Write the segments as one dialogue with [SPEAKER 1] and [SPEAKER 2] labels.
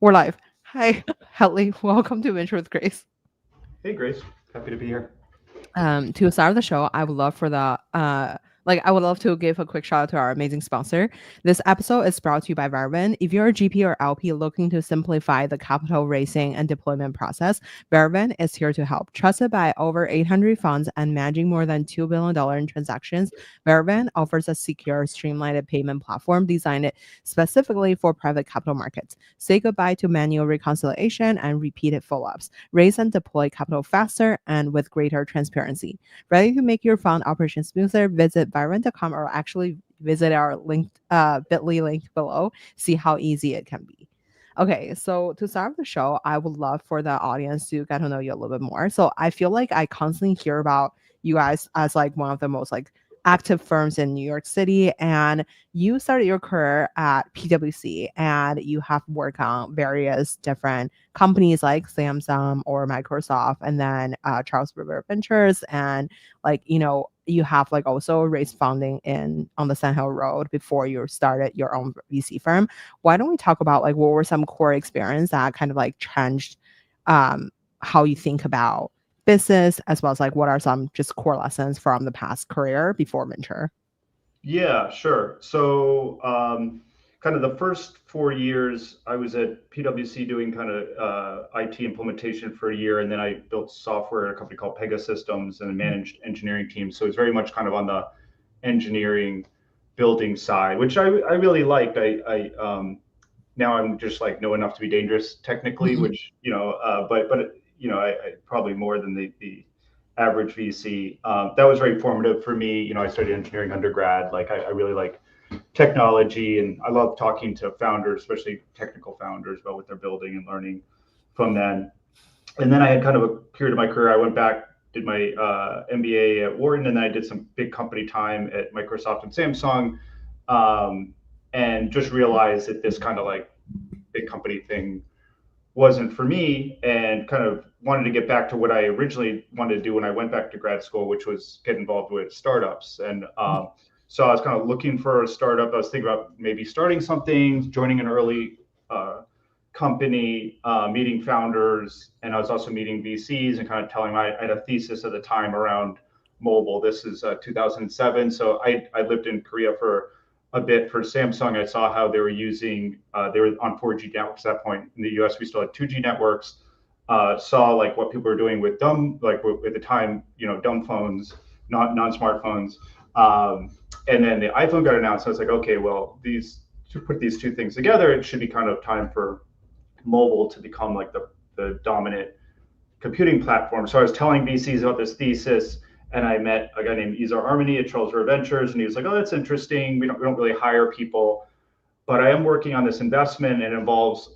[SPEAKER 1] We're live. Hi, Hadley. Welcome to Venture with Grace.
[SPEAKER 2] Hey, Grace. Happy to be here.
[SPEAKER 1] To start the show, I would love for the I would love to give a quick shout out to our amazing sponsor. This episode is brought to you by Vervin. If you're a GP or LP looking to simplify the capital raising and deployment process, Vervin is here to help. Trusted by over 800 funds and managing more than $2 billion in transactions, Vervin offers a secure, streamlined payment platform designed specifically for private capital markets. Say goodbye to manual reconciliation and repeated follow-ups. Raise and deploy capital faster and with greater transparency. Ready to make your fund operation smoother? Visit Byron.com or actually visit our bit.ly link below. See how easy it can be. Okay, so to start the show, I would love for the audience to get to know you a little bit more. So I feel like I constantly hear about you guys as like one of the most like active firms in New York City, and you started your career at PwC, and you have worked on various different companies like Samsung or Microsoft, and then Charles River Ventures, and you have like also raised funding in on the Sand Hill Road before you started your own VC firm. Why don't we talk about like what were some core experience that kind of like changed um, how you think about business, as well as like what are some just core lessons from the past career before venture?
[SPEAKER 2] Yeah, sure. Kind of the first 4 years, I was at PwC doing kind of IT implementation for a year, and then I built software at a company called Pegasystems and managed engineering teams. So it's very much kind of on the engineering building side, which I really liked. Now I'm just like know enough to be dangerous technically, which but I probably more than the average VC. That was very formative for me. I studied engineering undergrad. Like I really like technology, and I love talking to founders, especially technical founders, about what they're building and learning from them. And then I had kind of a period of my career. I went back, did my MBA at Wharton, and then I did some big company time at Microsoft and Samsung, um, and just realized that this kind of like big company thing wasn't for me, and kind of wanted to get back to what I originally wanted to do when I went back to grad school, which was get involved with startups. And so I was kind of looking for a startup. I was thinking about maybe starting something, joining an early company, meeting founders, and I was also meeting VCs and kind of telling them I had a thesis at the time around mobile. This is 2007, so I lived in Korea for a bit for Samsung. I saw how they were using they were on 4G networks at that point. In the US, we still had 2G networks. Saw like what people were doing with dumb, like at the time, dumb phones, not non-smartphones. And then the iPhone got announced. I was like, okay, well, these to put these two things together, it should be kind of time for mobile to become like the dominant computing platform. So I was telling VCs about this thesis, and I met a guy named Izar Armani at Charles River Ventures, and he was like, "Oh, that's interesting. We don't really hire people, but I am working on this investment, and it involves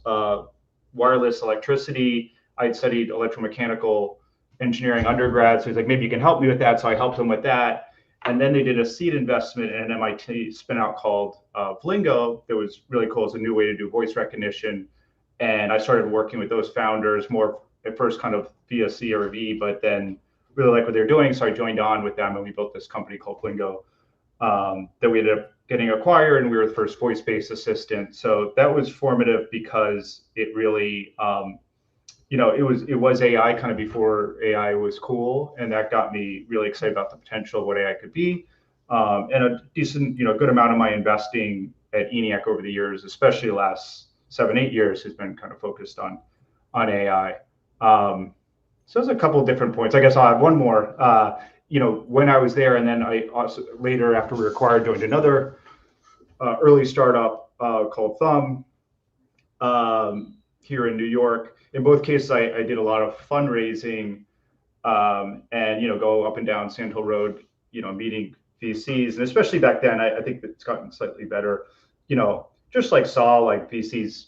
[SPEAKER 2] wireless electricity. I'd studied electromechanical engineering undergrad, so he's like, maybe you can help me with that." So I helped him with that, and then they did a seed investment in an MIT spinout called Flingo that was really cool. It's a new way to do voice recognition, and I started working with those founders more at first kind of via C or V, but then really like what they're doing. So I joined on with them, and we built this company called Flingo that we ended up getting acquired, and we were the first voice-based assistant. So that was formative because it really, it was AI kind of before AI was cool, and that got me really excited about the potential of what AI could be. And a decent, good amount of my investing at Eniac over the years, especially the last 7, 8 years, has been kind of focused on AI. So there's a couple of different points. I guess I'll have one more. When I was there, and then I also later after we were acquired, joined another early startup called Thumb here in New York. In both cases, I did a lot of fundraising and go up and down Sand Hill Road, meeting VCs, and especially back then, I think that it's gotten slightly better. Just like saw like VCs,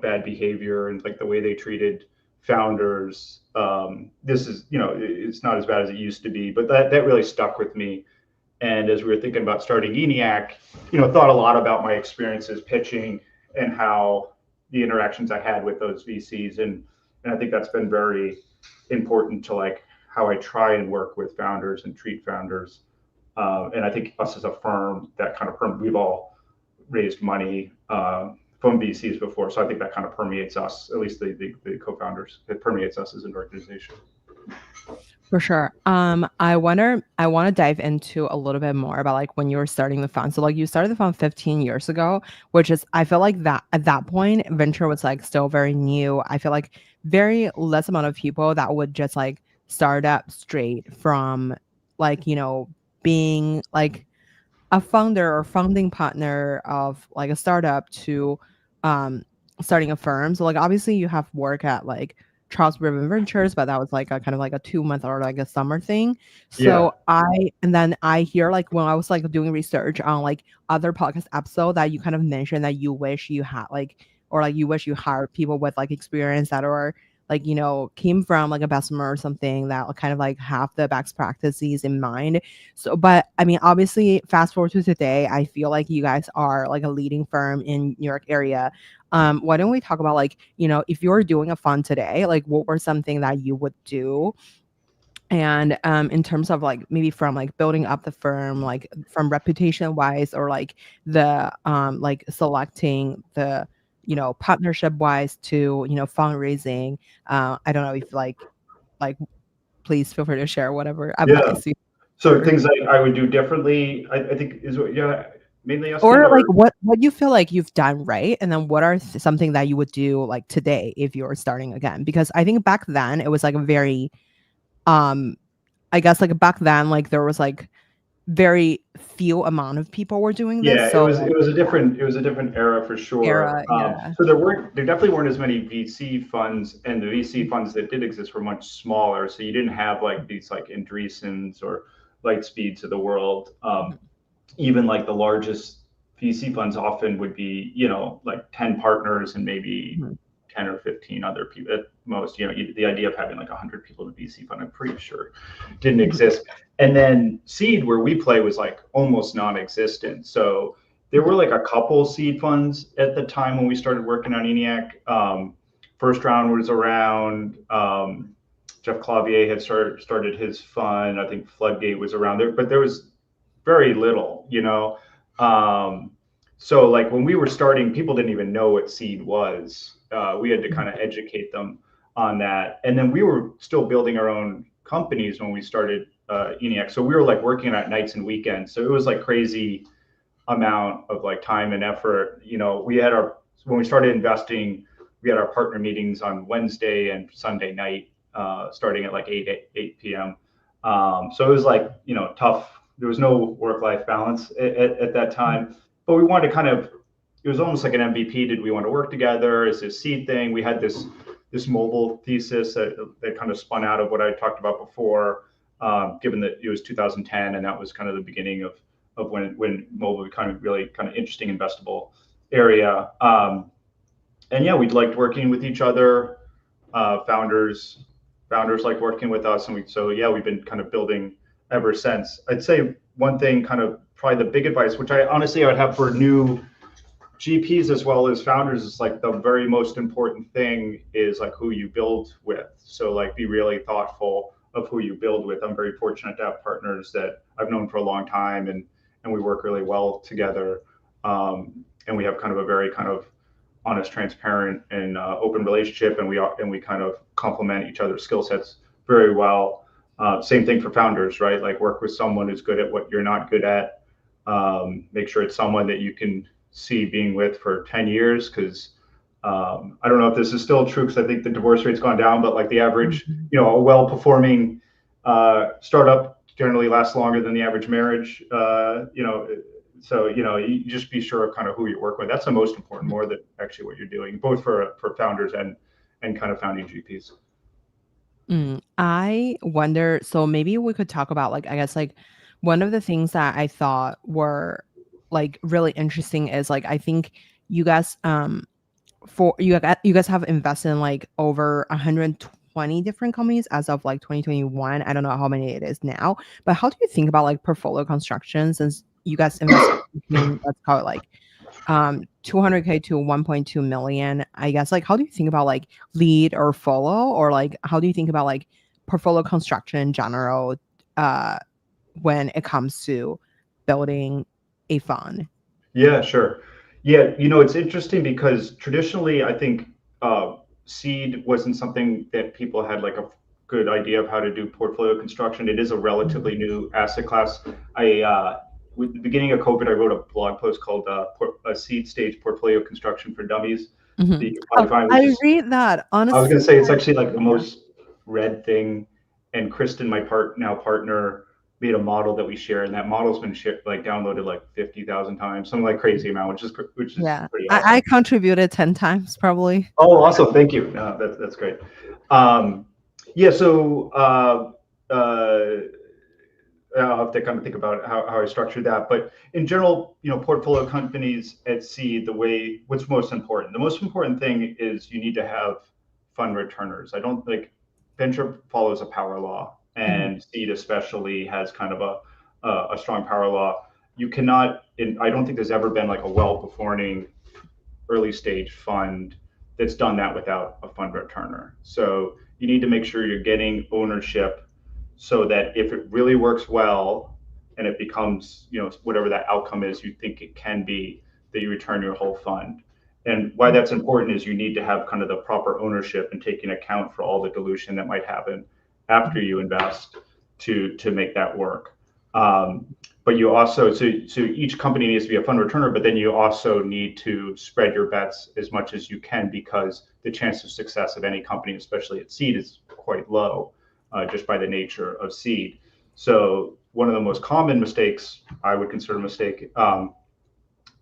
[SPEAKER 2] bad behavior and like the way they treated founders. This is, it's not as bad as it used to be, but that really stuck with me. And as we were thinking about starting ENIAC, thought a lot about my experiences pitching and how the interactions I had with those VCs. And I think that's been very important to like how I try and work with founders and treat founders. And I think us as a firm, that kind of firm, we've all raised money from VCs before. So I think that kind of permeates us, at least the co-founders. It permeates us as an organization.
[SPEAKER 1] For sure. I want to dive into a little bit more about like when you were starting the fund. So like you started the fund 15 years ago, which is I feel like that at that point venture was like still very new. I feel like very less amount of people that would just like start up straight from like, being like a founder or founding partner of like a startup to um starting a firm. So like obviously you have work at like Charles River Ventures, but that was like a kind of like a 2 month or like a summer thing.
[SPEAKER 2] Yeah.
[SPEAKER 1] So I hear like when I was like doing research on like other podcast episode that you kind of mentioned that you wish you had like or like you wish you hired people with like experience that are like came from like a Bessemer or something that kind of like have the best practices in mind. So, but I mean, obviously, fast forward to today, I feel like you guys are like a leading firm in New York area. Why don't we talk about like, if you're doing a fund today, like what were something that you would do? And in terms of like maybe from like building up the firm, like from reputation wise, or like the like selecting the partnership wise to fundraising. I don't know if like please feel free to share whatever
[SPEAKER 2] Yeah.
[SPEAKER 1] advice you.
[SPEAKER 2] So things I would do differently, I think is what you're mainly asking,
[SPEAKER 1] Or like
[SPEAKER 2] or
[SPEAKER 1] what you feel like you've done right, and then what are something that you would do like today if you're starting again? Because I think back then it was like a very, um, I guess like back then like there was like very few amount of people were doing this.
[SPEAKER 2] yeah, it
[SPEAKER 1] So
[SPEAKER 2] was
[SPEAKER 1] like
[SPEAKER 2] it was a different era for sure.
[SPEAKER 1] era, yeah.
[SPEAKER 2] So there definitely weren't as many VC funds, and the VC funds that did exist were much smaller. So you didn't have like these like Andreessens or Lightspeeds of the world. Even like the largest VC funds often would be, like 10 partners and maybe
[SPEAKER 1] Mhm.
[SPEAKER 2] 10 or 15 other people at most. The idea of having like 100 people in a VC fund, I'm pretty sure didn't exist. And then seed, where we play, was like almost non-existent. So there were like a couple seed funds at the time when we started working on Eniac. First round was around. Jeff Clavier had started his fund. I think Floodgate was around there, but there was very little. So like when we were starting, people didn't even know what seed was. We had to kind of educate them on that. And then we were still building our own companies when we started Eniac. So we were like working at nights and weekends. So it was like crazy amount of like time and effort. When we started investing, we had our partner meetings on Wednesday and Sunday night, starting at like 8 p.m. So it was like, tough. There was no work-life balance at that time, but we wanted to it was almost like an MVP. Did we want to work together? Is this seed thing? We had this mobile thesis that kind of spun out of what I talked about before, given that it was 2010 and that was kind of the beginning of when mobile kind of really kind of interesting investable area. And yeah, we liked working with each other. Founders liked working with us, and we've been kind of building ever since. I'd say one thing, kind of probably the big advice, which I would have for new GPs as well as founders, is like the very most important thing is like who you build with. So like be really thoughtful of who you build with. I'm very fortunate to have partners that I've known for a long time, and we work really well together. And we have kind of a very kind of honest, transparent, and open relationship, and we kind of complement each other's skill sets very well. Same thing for founders, right? Like work with someone who's good at what you're not good at. Make sure it's someone that you can see being with for 10 years, because I don't know if this is still true, because I think the divorce rate's gone down, but like the average, a well-performing startup generally lasts longer than the average marriage. So you just be sure of kind of who you work with. That's the most important, more than actually what you're doing, both for founders and kind of founding GPs.
[SPEAKER 1] I wonder, so maybe we could talk about like I guess like one of the things that I thought were like really interesting is like I think you guys you guys have invested in like over 120 different companies as of like 2021. I don't know how many it is now, but how do you think about like portfolio construction since you guys invest between, let's call it like 200K to 1.2 million? I guess like how do you think about like lead or follow, or like how do you think about like portfolio construction in general when it comes to building a fund?
[SPEAKER 2] Yeah, sure. Yeah, it's interesting because traditionally, I think seed wasn't something that people had like a good idea of how to do portfolio construction. It is a relatively new asset class. With the beginning of COVID, I wrote a blog post called a Seed Stage Portfolio Construction for Dummies that
[SPEAKER 1] Mhm.
[SPEAKER 2] you can probably find, which
[SPEAKER 1] I
[SPEAKER 2] is,
[SPEAKER 1] read that,
[SPEAKER 2] I was
[SPEAKER 1] honestly.
[SPEAKER 2] going to say, it's actually like the
[SPEAKER 1] Yeah.
[SPEAKER 2] most read thing. And Kristen, my partner, made a model that we share, and that model's been like downloaded like 50,000 times, something like crazy amount, which is
[SPEAKER 1] Yeah.
[SPEAKER 2] pretty
[SPEAKER 1] I
[SPEAKER 2] awesome.
[SPEAKER 1] contributed 10 times probably.
[SPEAKER 2] Oh, awesome! Thank you. No, that's great. Um, yeah, so I'll have to kind of think about how I structured that. But in general, portfolio companies at seed, what's most important? The most important thing is you need to have fund returners. I don't like venture follows a power law,
[SPEAKER 1] Mhm.
[SPEAKER 2] and seed especially has kind of a strong power law. You cannot, I don't think there's ever been like a well-performing early stage fund that's done that without a fund returner. So you need to make sure you're getting ownership so that if it really works well and it becomes, whatever that outcome is you think it can be, that you return your whole fund. And why that's important is you need to have kind of the proper ownership and taking account for all the dilution that might happen after you invest to make that work. But you also, so each company needs to be a fund returner, but then you also need to spread your bets as much as you can, because the chance of success of any company, especially at seed, is quite low, just by the nature of seed. So one of the most common mistakes I would consider a mistake,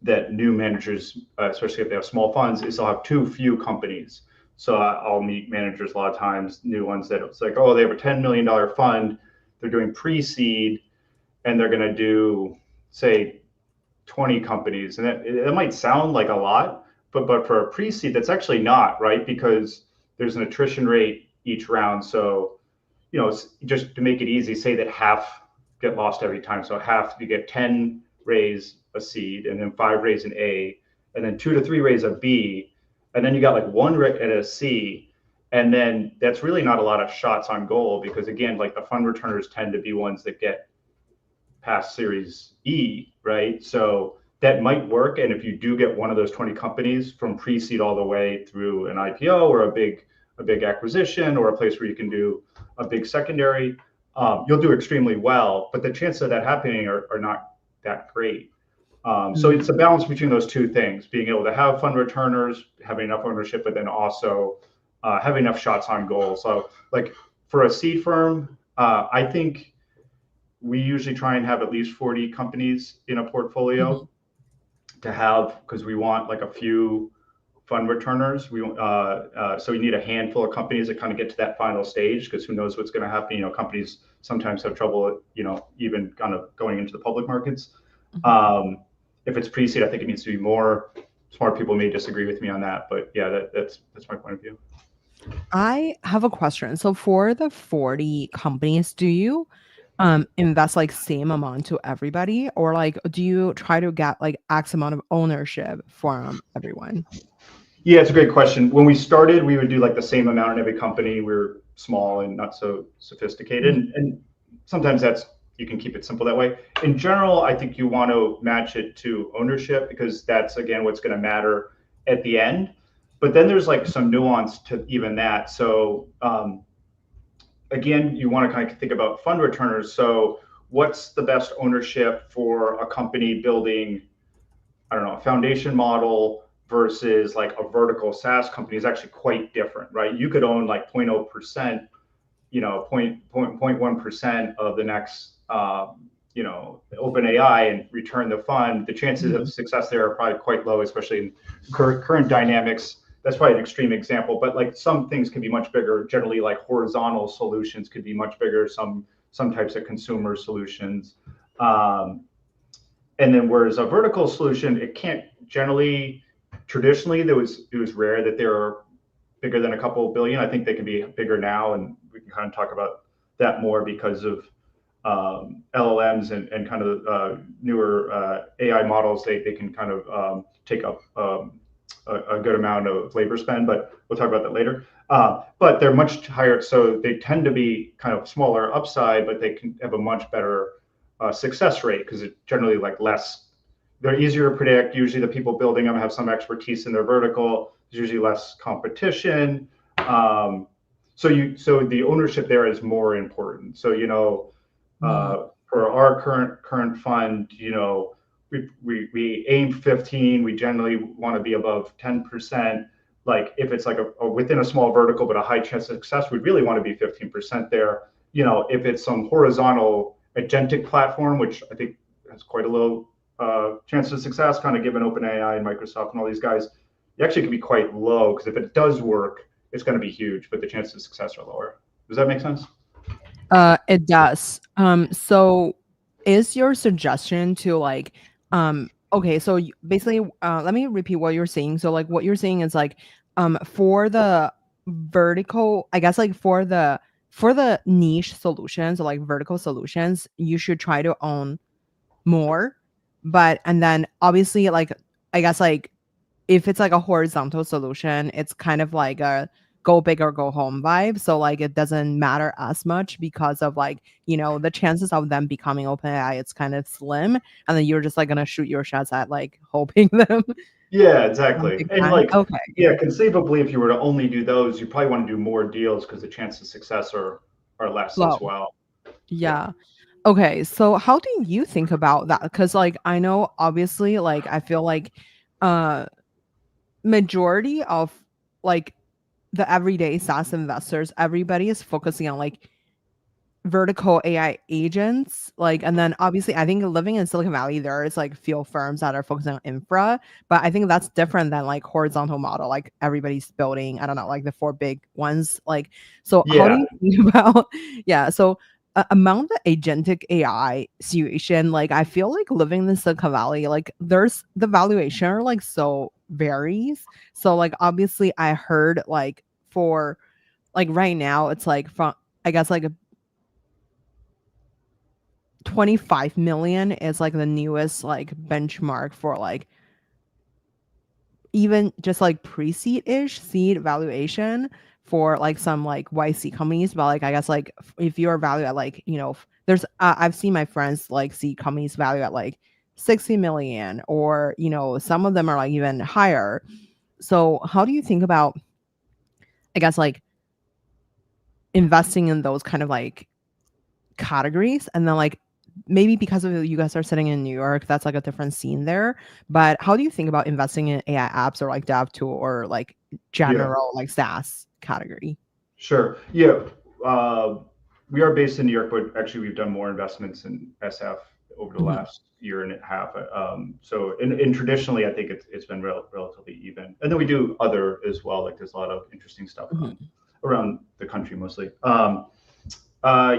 [SPEAKER 2] that new managers, especially if they have small funds, is they'll have too few companies. So I'll meet managers a lot of times, new ones, that it's like, oh, they have a $10 million fund, they're doing pre-seed, and they're going to do, say, 20 companies. And it might sound like a lot, but for a pre-seed, that's actually not, right? Because there's an attrition rate each round. So, just to make it easy, say that half get lost every time. So half, you get 10 raise a seed, and then 5 raise an A, and then 2 to 3 raise a B, and then you got like 1 at a C. And then that's really not a lot of shots on goal, because again, like the fund returners tend to be ones that get past Series E, right? So that might work. And if you do get one of those 20 companies from pre-seed all the way through an IPO or a big acquisition, or a place where you can do a big secondary, you'll do extremely well. But the chances of that happening are not that great. So it's a balance between those two things: being able to have fund returners, having enough ownership, but then also having enough shots on goal. So, like for a seed firm, I think we usually try and have at least 40 companies in a
[SPEAKER 1] Mhm.
[SPEAKER 2] portfolio to have, because we want like a few fund returners. So we need a handful of companies that kind of get to that final stage, because who knows what's going to happen. Companies sometimes have trouble, even kind of going into the public markets.
[SPEAKER 1] Mhm.
[SPEAKER 2] If it's pre-seed, I think it needs to be more. Smart people may disagree with me on that, but yeah, that's my point of view.
[SPEAKER 1] I have a question. So for the 40 companies, do you invest like same amount to everybody, or like do you try to get like X amount of ownership from everyone?
[SPEAKER 2] Yeah, it's a great question. When we started, we would do like the same amount in every company. We were small and not so sophisticated.
[SPEAKER 1] Mhm.
[SPEAKER 2] And sometimes you can keep it simple that way. In general, I think you want to match it to ownership, because that's, again, what's going to matter at the end. But then there's like some nuance to even that. So, again, you want to kind of think about fund returners. So what's the best ownership for a company building, I don't know, a foundation model versus like a vertical SaaS company is actually quite different, right? You could own like 0.0%, 0.1% of the next, open AI, and return the fund. The chances of
[SPEAKER 1] Mhm.
[SPEAKER 2] success there are probably quite low, especially in current dynamics. That's probably an extreme example, but like some things can be much bigger. Generally, like horizontal solutions could be much bigger. Some types of consumer solutions. Um, and then whereas a vertical solution, it can't generally, traditionally, it was rare that they were bigger than a couple of billion. I think they can be bigger now, and we can kind of talk about that more because of LLMs and kind of newer AI models. They can kind of take up a good amount of labor spend, but we'll talk about that later. But they're much higher, so they tend to be kind of smaller upside, but they can have a much better success rate, because it's generally like less, they're easier to predict. Usually the people building them have some expertise in their vertical. There's usually less competition. So the ownership there is more important. So,
[SPEAKER 1] Mm.
[SPEAKER 2] for our current fund, we aim 15. We generally want to be above 10%. Like if it's like a within a small vertical but a high chance of success, we'd really want to be 15% there. If it's some horizontal agentic platform, which I think has quite a low chance of success, kind of given OpenAI and Microsoft and all these guys, you actually can be quite low, because if it does work, it's going to be huge, but the chances of success are lower. Does that make sense?
[SPEAKER 1] It does. So is your suggestion to like, okay, so basically, let me repeat what you're saying. So like what you're saying is like, for the vertical, I guess like for the niche solutions, or like vertical solutions, you should try to own more. But and then obviously like, I guess like if it's like a horizontal solution, it's kind of like a go big or go home vibe. So like it doesn't matter as much because of like, the chances of them becoming OpenAI, it's kind of slim. And then you're just like gonna shoot your shots at like hoping them
[SPEAKER 2] Yeah, exactly.
[SPEAKER 1] big
[SPEAKER 2] And
[SPEAKER 1] time.
[SPEAKER 2] like,
[SPEAKER 1] Okay.
[SPEAKER 2] yeah, conceivably, if you were to only do those, you probably want to do more deals because the chances of success are less as
[SPEAKER 1] Low.
[SPEAKER 2] well. Yeah.
[SPEAKER 1] Yeah. Okay. So how do you think about that? Because like I know obviously like I feel like uh majority of like the everyday SaaS investors, everybody is focusing on like vertical AI agents. Like, and then obviously, I think living in Silicon Valley, there is like few firms that are focusing on infra, but I think that's different than like horizontal model. Like everybody's building, I don't know, like the four big ones. Like, so how do
[SPEAKER 2] Yeah.
[SPEAKER 1] you think about, yeah. So among the agentic AI situation, like I feel like living in Silicon Valley, like there's the valuation are like so varies. So like obviously I heard like for like right now it's like from I guess like 25 million is like the newest like benchmark for like even just like pre-seed-ish seed valuation for like some like YC companies. But like I guess like if you're valued at like, there's I've seen my friends like seed companies value at like 60 million, or some of them are like even higher. So how do you think about, I guess, like investing in those kind of like categories? And then like maybe because of you guys are sitting in New York, that's like a different scene there. But how do you think about investing in AI apps or like dev tool or like
[SPEAKER 2] Yeah.
[SPEAKER 1] general like SaaS category?
[SPEAKER 2] Sure. Yeah. Uh, we are based in New York, but actually we've done more investments in SF over the
[SPEAKER 1] Mhm,
[SPEAKER 2] last year and a half. So, and traditionally, I think it's been relatively even. And then we do other as well. Like there's a lot of interesting stuff
[SPEAKER 1] mhm,
[SPEAKER 2] around the country mostly.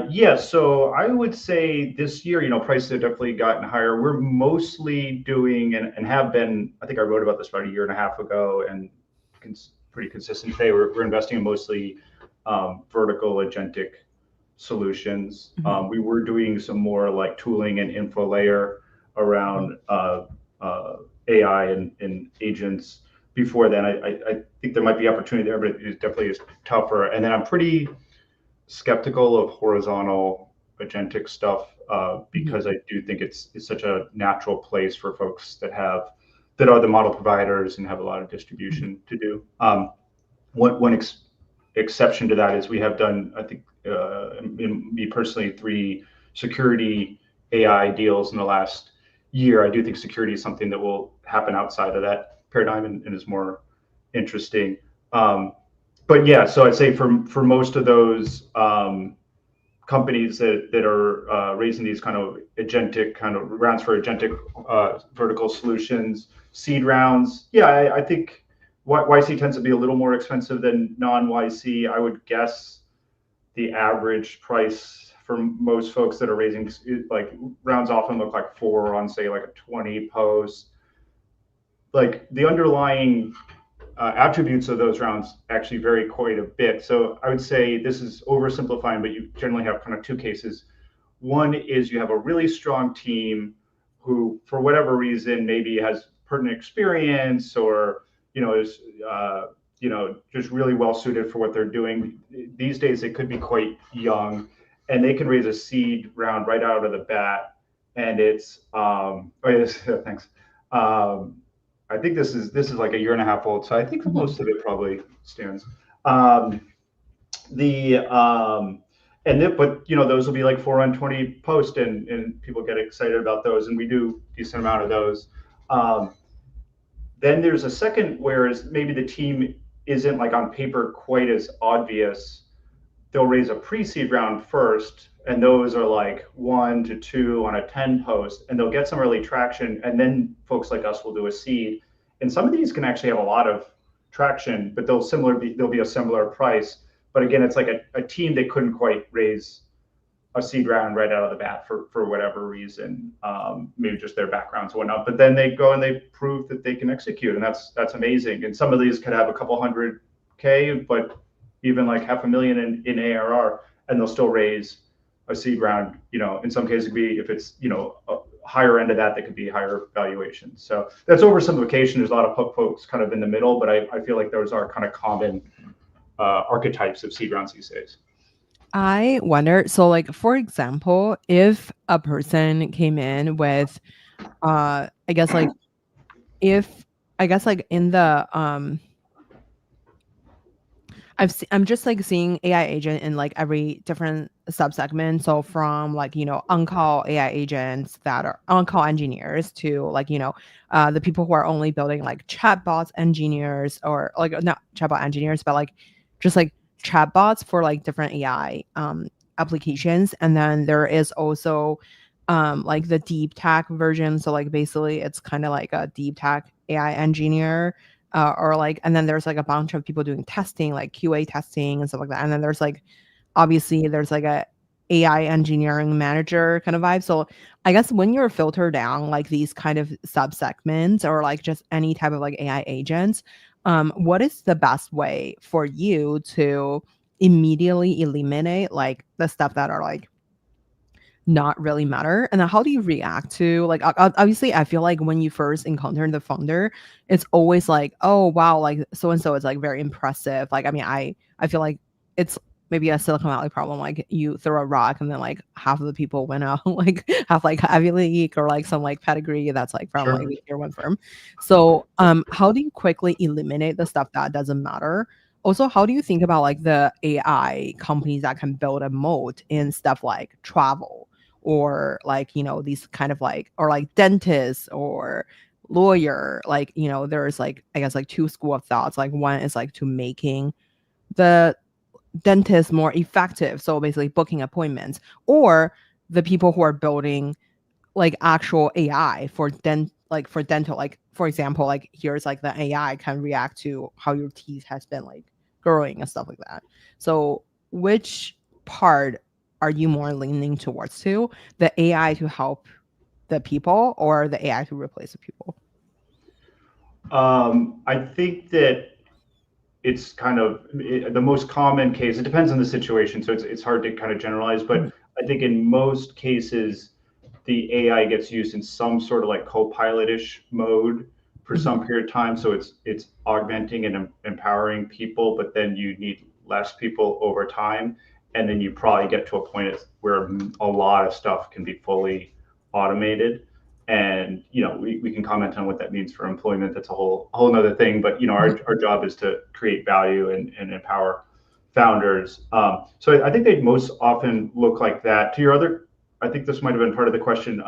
[SPEAKER 2] Yeah, so I would say this year, prices have definitely gotten higher. We're mostly doing and have been, I think I wrote about this about a year and a half ago, and pretty consistent today. We're investing in mostly vertical agentic solutions.
[SPEAKER 1] mhm,
[SPEAKER 2] We were doing some more like tooling and info layer
[SPEAKER 1] mhm,
[SPEAKER 2] around uh, AI and agents before then. I think there might be opportunity there, but it definitely is tougher. And then I'm pretty skeptical of horizontal agentic stuff,
[SPEAKER 1] mhm,
[SPEAKER 2] because I do think it's such a natural place for folks that are the model providers and have a lot of
[SPEAKER 1] mhm,
[SPEAKER 2] distribution to do. One exception to that is we have done, I think, in me personally, 3 security AI deals in the last year. I do think security is something that will happen outside of that paradigm and is more interesting. Um, but yeah, so I'd say for most of those companies that are raising these kind of agentic kind of rounds for agentic vertical solutions, seed rounds, yeah, I think YC tends to be a little more expensive than non-YC. I would guess the average price for most folks that are raising like rounds often look like 4 on say like a 20 post. Like the underlying attributes of those rounds actually vary quite a bit. So I would say this is oversimplifying, but you generally have kind of 2 cases. One is you have a really strong team who, for whatever reason, maybe has pertinent experience, or is just really well suited for what they're doing. These days, they could be quite young, and they can raise a seed round right out of the bat, and it's thanks. I think this is like a year and a half old, so I think
[SPEAKER 1] Mhm.
[SPEAKER 2] most of it probably stands. Um, the and then, but those will be like 420 posts, and people get excited about those, and we do a decent amount of those. Um, then there's a second, whereas maybe the team isn't like on paper quite as obvious. They'll raise a pre-seed round first, and those are like 1 to 2 on a 10 post, and they'll get some early traction, and then folks like us will do a seed. And some of these can actually have a lot of traction, but they'll be a similar price. But again, it's like a team that couldn't quite raise a seed round right out of the bat for whatever reason, maybe just their backgrounds and whatnot. But then they go and they prove that they can execute, and that's amazing. And some of these could have a couple hundred K, but even like half a million in ARR, and they'll still raise a seed round. In some cases, it could be, if it's a higher end of that could be higher valuations. So that's oversimplification. There's a lot of folks kind of in the middle, but I feel like those are kind of common archetypes of seed rounds these days.
[SPEAKER 1] I wonder, so like for example, if a person came in with I guess like if I guess like in the I'm just like seeing AI agent in like every different subsegment. So from like, on-call AI agents that are on-call engineers to like, the people who are only building like chatbots engineers, or like not chatbot engineers, but like just like chatbots for like different AI applications. And then there is also like the deep tech version. So like basically it's kind of like a deep tech AI engineer, or like, and then there's like a bunch of people doing testing, like QA testing and stuff like that. And then there's like, obviously there's like a AI engineering manager kind of vibe. So I guess when you're filtered down like these kind of sub segments, or like just any type of like AI agents, what is the best way for you to immediately eliminate like the stuff that are like not really matter? And then how do you react to like obviously I feel like when you first encounter the founder, it's always like, oh wow, like so and so is like very impressive. Like I mean, I feel like it's maybe a Silicon Valley problem. Like you throw a rock and then like half of the people went out like have like Ivy League or like some like pedigree that's like from like
[SPEAKER 2] Sure.
[SPEAKER 1] the tier one firm. So how do you quickly eliminate the stuff that doesn't matter? Also, how do you think about like the AI companies that can build a moat in stuff like travel, or like, these kind of like, or like dentists or lawyer? Like, there's like, I guess like two school of thoughts. Like one is like to making the dentist more effective, so basically booking appointments, or the people who are building like actual AI for like for dental. Like for example, like here's like the AI can react to how your teeth has been like growing and stuff like that. So which part are you more leaning towards, to the AI to help the people, or the AI to replace the people?
[SPEAKER 2] I think that it's kind of the most common case. It depends on the situation, so it's hard to kind of generalize. But
[SPEAKER 1] Mhm.
[SPEAKER 2] I think in most cases, the AI gets used in some sort of like co-pilot-ish mode for
[SPEAKER 1] Mhm.
[SPEAKER 2] some period of time. So it's augmenting and empowering people, but then you need less people over time, and then you probably get to a point where a lot of stuff can be fully automated. And we can comment on what that means for employment. That's a whole nother thing. But
[SPEAKER 1] Mhm.
[SPEAKER 2] our job is to create value and empower founders. So I think they most often look like that. To your other, I think this might have been part of the question.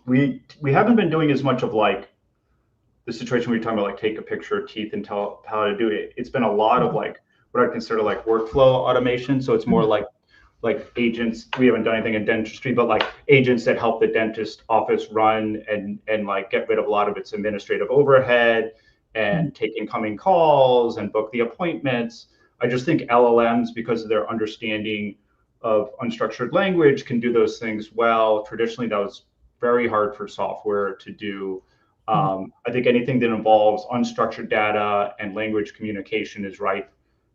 [SPEAKER 2] We haven't been doing as much of like the situation where you're talking about like take a picture of teeth and tell how to do it. It's been a lot of
[SPEAKER 1] Mhm.
[SPEAKER 2] like what I consider like workflow automation. So it's more
[SPEAKER 1] Mhm.
[SPEAKER 2] like agents. We haven't done anything in dentistry, but like agents that help the dentist office run and like get rid of a lot of its administrative overhead
[SPEAKER 1] Mhm.
[SPEAKER 2] and take incoming calls and book the appointments. I just think LLMs, because of their understanding of unstructured language, can do those things well. Traditionally, that was very hard for software to do.
[SPEAKER 1] Mhm.
[SPEAKER 2] I think anything that involves unstructured data and language communication is ripe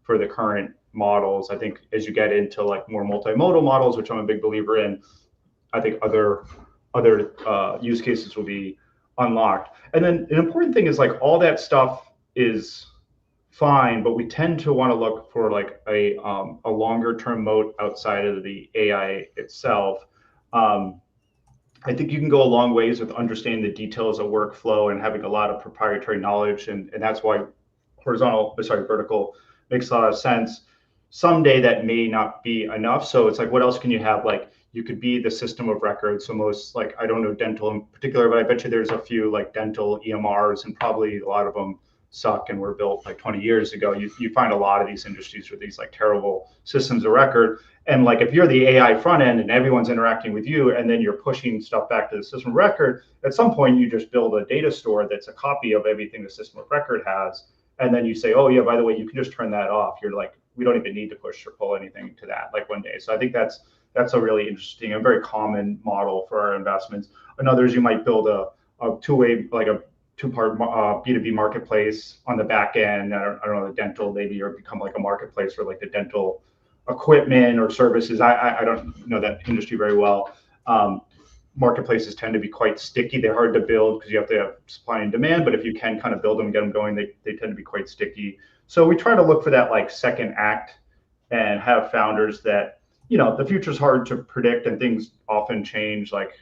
[SPEAKER 2] for the current models. I think as you get into like more multimodal models, which I'm a big believer in, I think other use cases will be unlocked. And then an important thing is like all that stuff is fine, but we tend to want to look for like a longer term moat outside of the AI itself. Um, I think you can go a long ways with understanding the details of workflow and having a lot of proprietary knowledge, and that's why vertical makes a lot of sense. Someday that may not be enough. So it's like, what else can you have? Like you could be the system of record. So most, like, I don't know dental in particular, but I bet you there's a few like dental EMRs, and probably a lot of them suck and were built like 20 years ago. You find a lot of these industries with these like terrible systems of record. And like if you're the AI front end and everyone's interacting with you, and then you're pushing stuff back to the system of record, at some point you just build a data store that's a copy of everything the system of record has. And then you say, oh yeah, by the way, you can just turn that off. You're like, we don't even need to push or pull anything to that like one day. So I think that's a really interesting and very common model for our investments. Another is you might build a two-way, like a two-part B2B marketplace on the back end. I don't know, the dental maybe, or become like a marketplace for like the dental equipment or services. I don't know that industry very well. Marketplaces tend to be quite sticky. They're hard to build because you have to have supply and demand, but if you can kind of build them, get them going, they tend to be quite sticky. So we try to look for that like second act and have founders that, the future's hard to predict and things often change. Like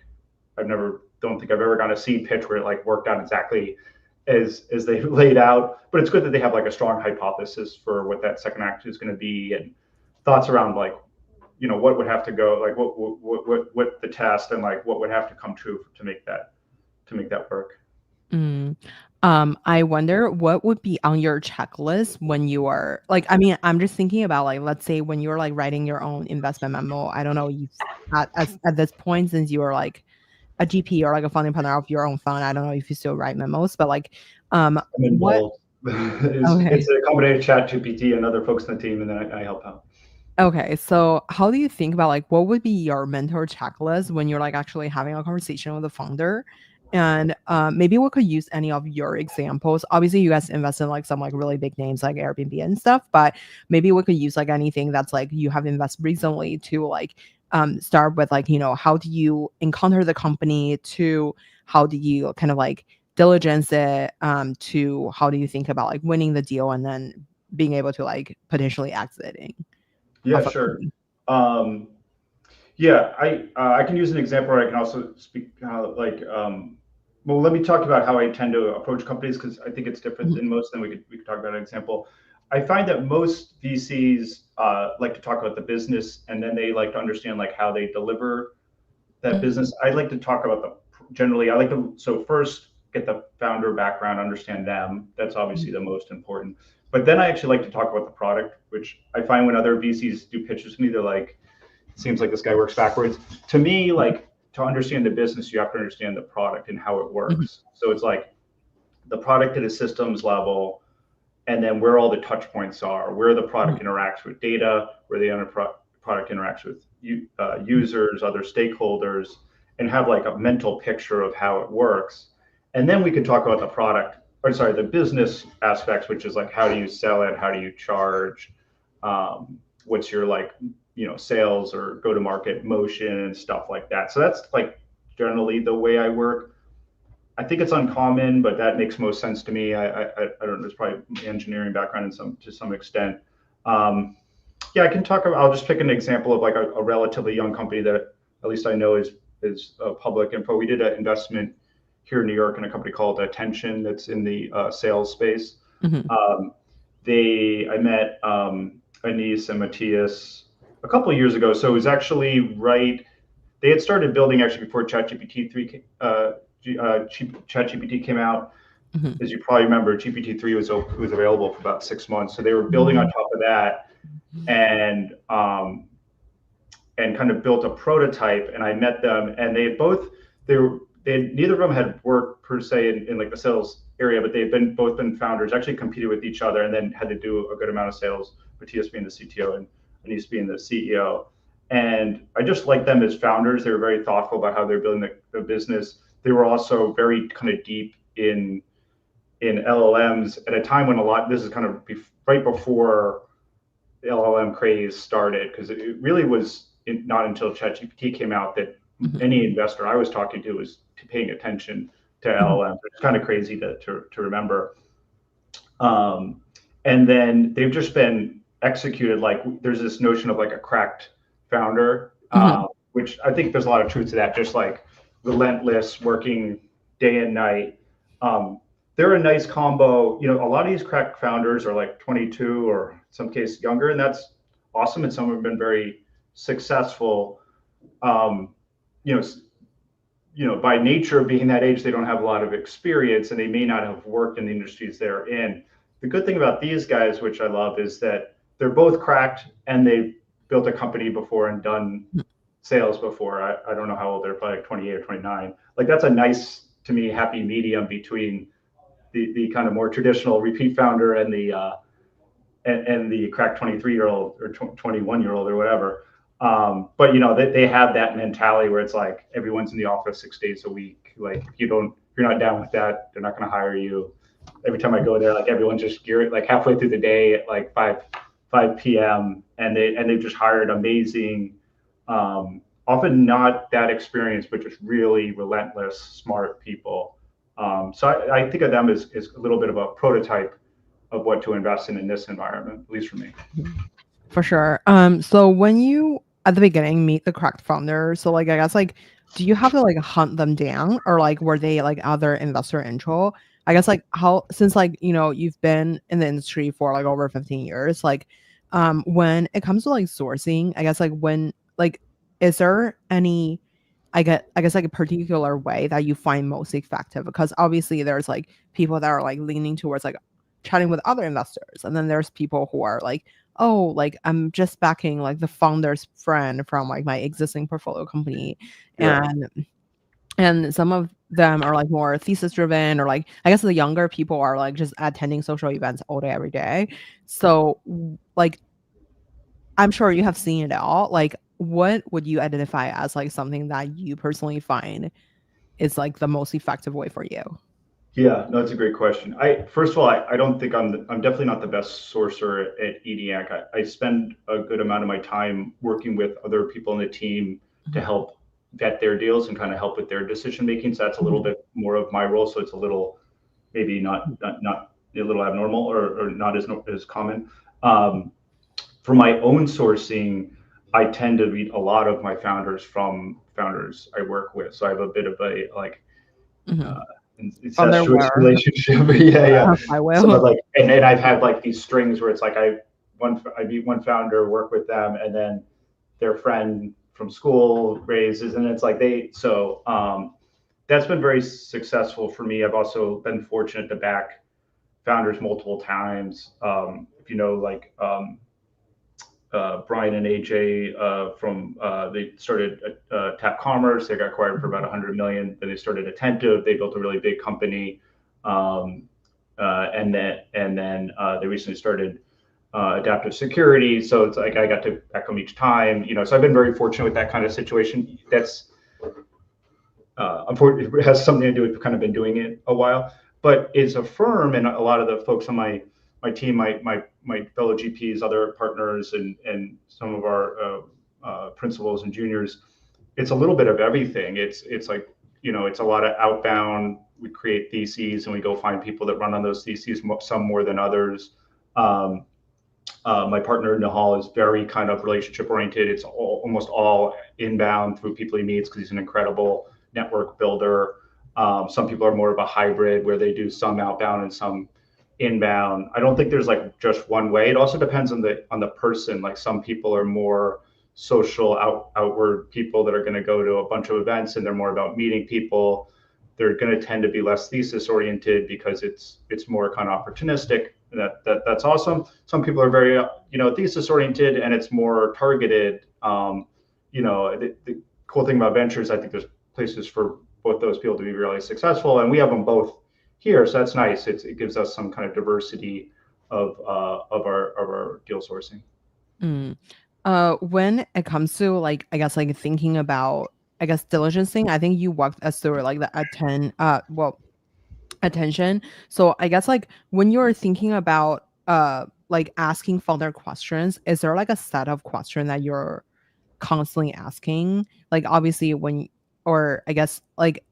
[SPEAKER 2] don't think I've ever gone a seed pitch where it like worked out exactly as they laid out, but it's good that they have like a strong hypothesis for what that second act is going to be, and thoughts around like, what would have to go, like what the test, and like what would have to come true to make that work.
[SPEAKER 1] Mm. I wonder what would be on your checklist when you are like, I mean, I'm just thinking about like, let's say when you're like writing your own investment memo. I don't know if at this point, since you are like a GP or like a founding partner of your own fund, I don't know if you still write memos, but like,
[SPEAKER 2] I'm
[SPEAKER 1] what?
[SPEAKER 2] involved. It's a combination of ChatGPT and other folks in the team, and then I help out.
[SPEAKER 1] Okay, so how do you think about like what would be your mentor checklist when you're like actually having a conversation with the founder? And maybe we could use any of your examples. Obviously, you guys invest in like some like really big names like Airbnb and stuff, but maybe we could use like anything that's like you have invested recently to like start with like, how do you encounter the company, to how do you kind of like diligence it, to how do you think about like winning the deal and then being able to like potentially exiting.
[SPEAKER 2] Yeah, sure. Um, yeah, I can use an example, or I can also speak well, let me talk about how I tend to approach companies, because I think it's different than most. Then we could talk about an example. I find that most VCs like to talk about the business, and then they like to understand like how they deliver that business. I like to talk about I like to, so first get the founder background, understand them. That's obviously the most important. But then I actually like to talk about the product, which I find when other VCs do pitches to me, they're like, it seems like this guy works backwards. To me, like, to understand the business, you have to understand the product and how it works. So it's like the product at a systems level, and then where all the touch points are, where the product interacts with data, where the product interacts with users, other stakeholders, and have like a mental picture of how it works. And then we can talk about the business aspects, which is like, how do you sell it? How do you charge? What's your like, sales or go to market motion and stuff like that. So that's like generally the way I work. I think it's uncommon, but that makes most sense to me. I don't know. There's probably engineering background to some extent. Yeah, I can talk about. I'll just pick an example of like a relatively young company that at least I know is public info. We did an investment here in New York in a company called Attention that's in the sales space. I met Anis and Matthias a couple of years ago. So it was actually they had started building actually before ChatGPT came out. As you probably remember, GPT-3 was available for about 6 months. So they were building on top of that, and kind of built a prototype. And I met them, and neither of them had worked per se in like the sales area, but they've both been founders, actually competed with each other, and then had to do a good amount of sales. Matthias being the CTO and Anis being the CEO. And I just like them as founders. They were very thoughtful about how they're building the business. They were also very kind of deep in LLMs at a time when this is kind of right before the LLM craze started, because it really was not until ChatGPT came out that any investor I was talking to was paying attention to LLMs. It's kind of crazy to remember. And then they've just been executed. Like there's this notion of like a cracked founder, which I think there's a lot of truth to that. Just like relentless, working day and night. Um, they're a nice combo. You know, a lot of these crack founders are like 22 or in some cases younger, and that's awesome. And some have been very successful. Um, you know, by nature of being that age, they don't have a lot of experience, and they may not have worked in the industries they're in. The good thing about these guys, which I love, is that they're both cracked and they've built a company before and done sales before. I don't know how old they're, probably like 28 or 29. Like that's a nice, to me, happy medium between the kind of more traditional repeat founder and the crack 23-year-old or 21-year-old or whatever. But they have that mentality where it's like everyone's in the office 6 days a week. Like if you're not down with that, they're not going to hire you. Every time I go there, like everyone's just geared like halfway through the day at like 5 p.m. and they've just hired amazing, often not that experienced, but just really relentless, smart people. So I think of them as a little bit of a prototype of what to invest in this environment, at least for me.
[SPEAKER 1] For sure. So when you at the beginning meet the cracked founder, so like I guess like do you have to like hunt them down, or like were they like other investor intro? I guess like how, since like you've been in the industry for like over 15 years, like when it comes to like sourcing, I guess like when like is there any I guess like a particular way that you find most effective? Because obviously there's like people that are like leaning towards like chatting with other investors, and then there's people who are like, oh, like I'm just backing like the founder's friend from like my existing portfolio company.
[SPEAKER 2] Yeah.
[SPEAKER 1] And some of them are like more thesis driven, or like I guess the younger people are like just attending social events all day every day. So like I'm sure you have seen it all. Like what would you identify as like something that you personally find is like the most effective way for you?
[SPEAKER 2] Yeah, no, that's a great question. First of all, I don't think I'm definitely not the best sourcer at Eniac. I spend a good amount of my time working with other people in the team to help vet their deals and kind of help with their decision making. So that's a little bit more of my role. So it's a little, maybe not a little abnormal, or not as common. For my own sourcing, I tend to meet a lot of my founders from founders I work with. So I have a bit of a like
[SPEAKER 1] Mhm.
[SPEAKER 2] uh,
[SPEAKER 1] From their
[SPEAKER 2] incestuous
[SPEAKER 1] where
[SPEAKER 2] relationship. Yeah.
[SPEAKER 1] I
[SPEAKER 2] So
[SPEAKER 1] will.
[SPEAKER 2] like, and I've had like these strings where it's like I meet one founder, work with them, and then their friend from school raises, and it's like that's been very successful for me. I've also been fortunate to back founders multiple times. If you know, like Brian and AJ from they started Tap Commerce. They got acquired for about 100 million. Then they started Attentive. They built a really big company, um, and then they recently started Adaptive Security. So it's like I got to back them each time. So I've been very fortunate with that kind of situation. That's unfortunately, it has something to do with kind of been doing it a while. But as a firm, and a lot of the folks on my team, my fellow GPs, other partners, and some of our principals and juniors, it's a little bit of everything. It's like it's a lot of outbound. We create theses and we go find people that run on those theses, some more than others. Um, my partner Nahal is very kind of relationship oriented. It's almost all inbound through people he meets because he's an incredible network builder. Some people are more of a hybrid where they do some outbound and some inbound. I don't think there's like just one way. It also depends on the person. Like some people are more social outward people that are going to go to a bunch of events and they're more about meeting people. They're going to tend to be less thesis oriented because it's more kind of opportunistic. That's awesome. Some people are very thesis oriented and it's more targeted. The cool thing about ventures, I think there's places for both those people to be really successful, and we have them both here, so that's nice. It gives us some kind of diversity of our deal sourcing.
[SPEAKER 1] Mm. When it comes to like, I guess like thinking about, I guess diligencing, I think you walked us through like the attention. So I guess like when you're thinking about like asking further questions, is there like a set of question that you're constantly asking? Like obviously when, or I guess like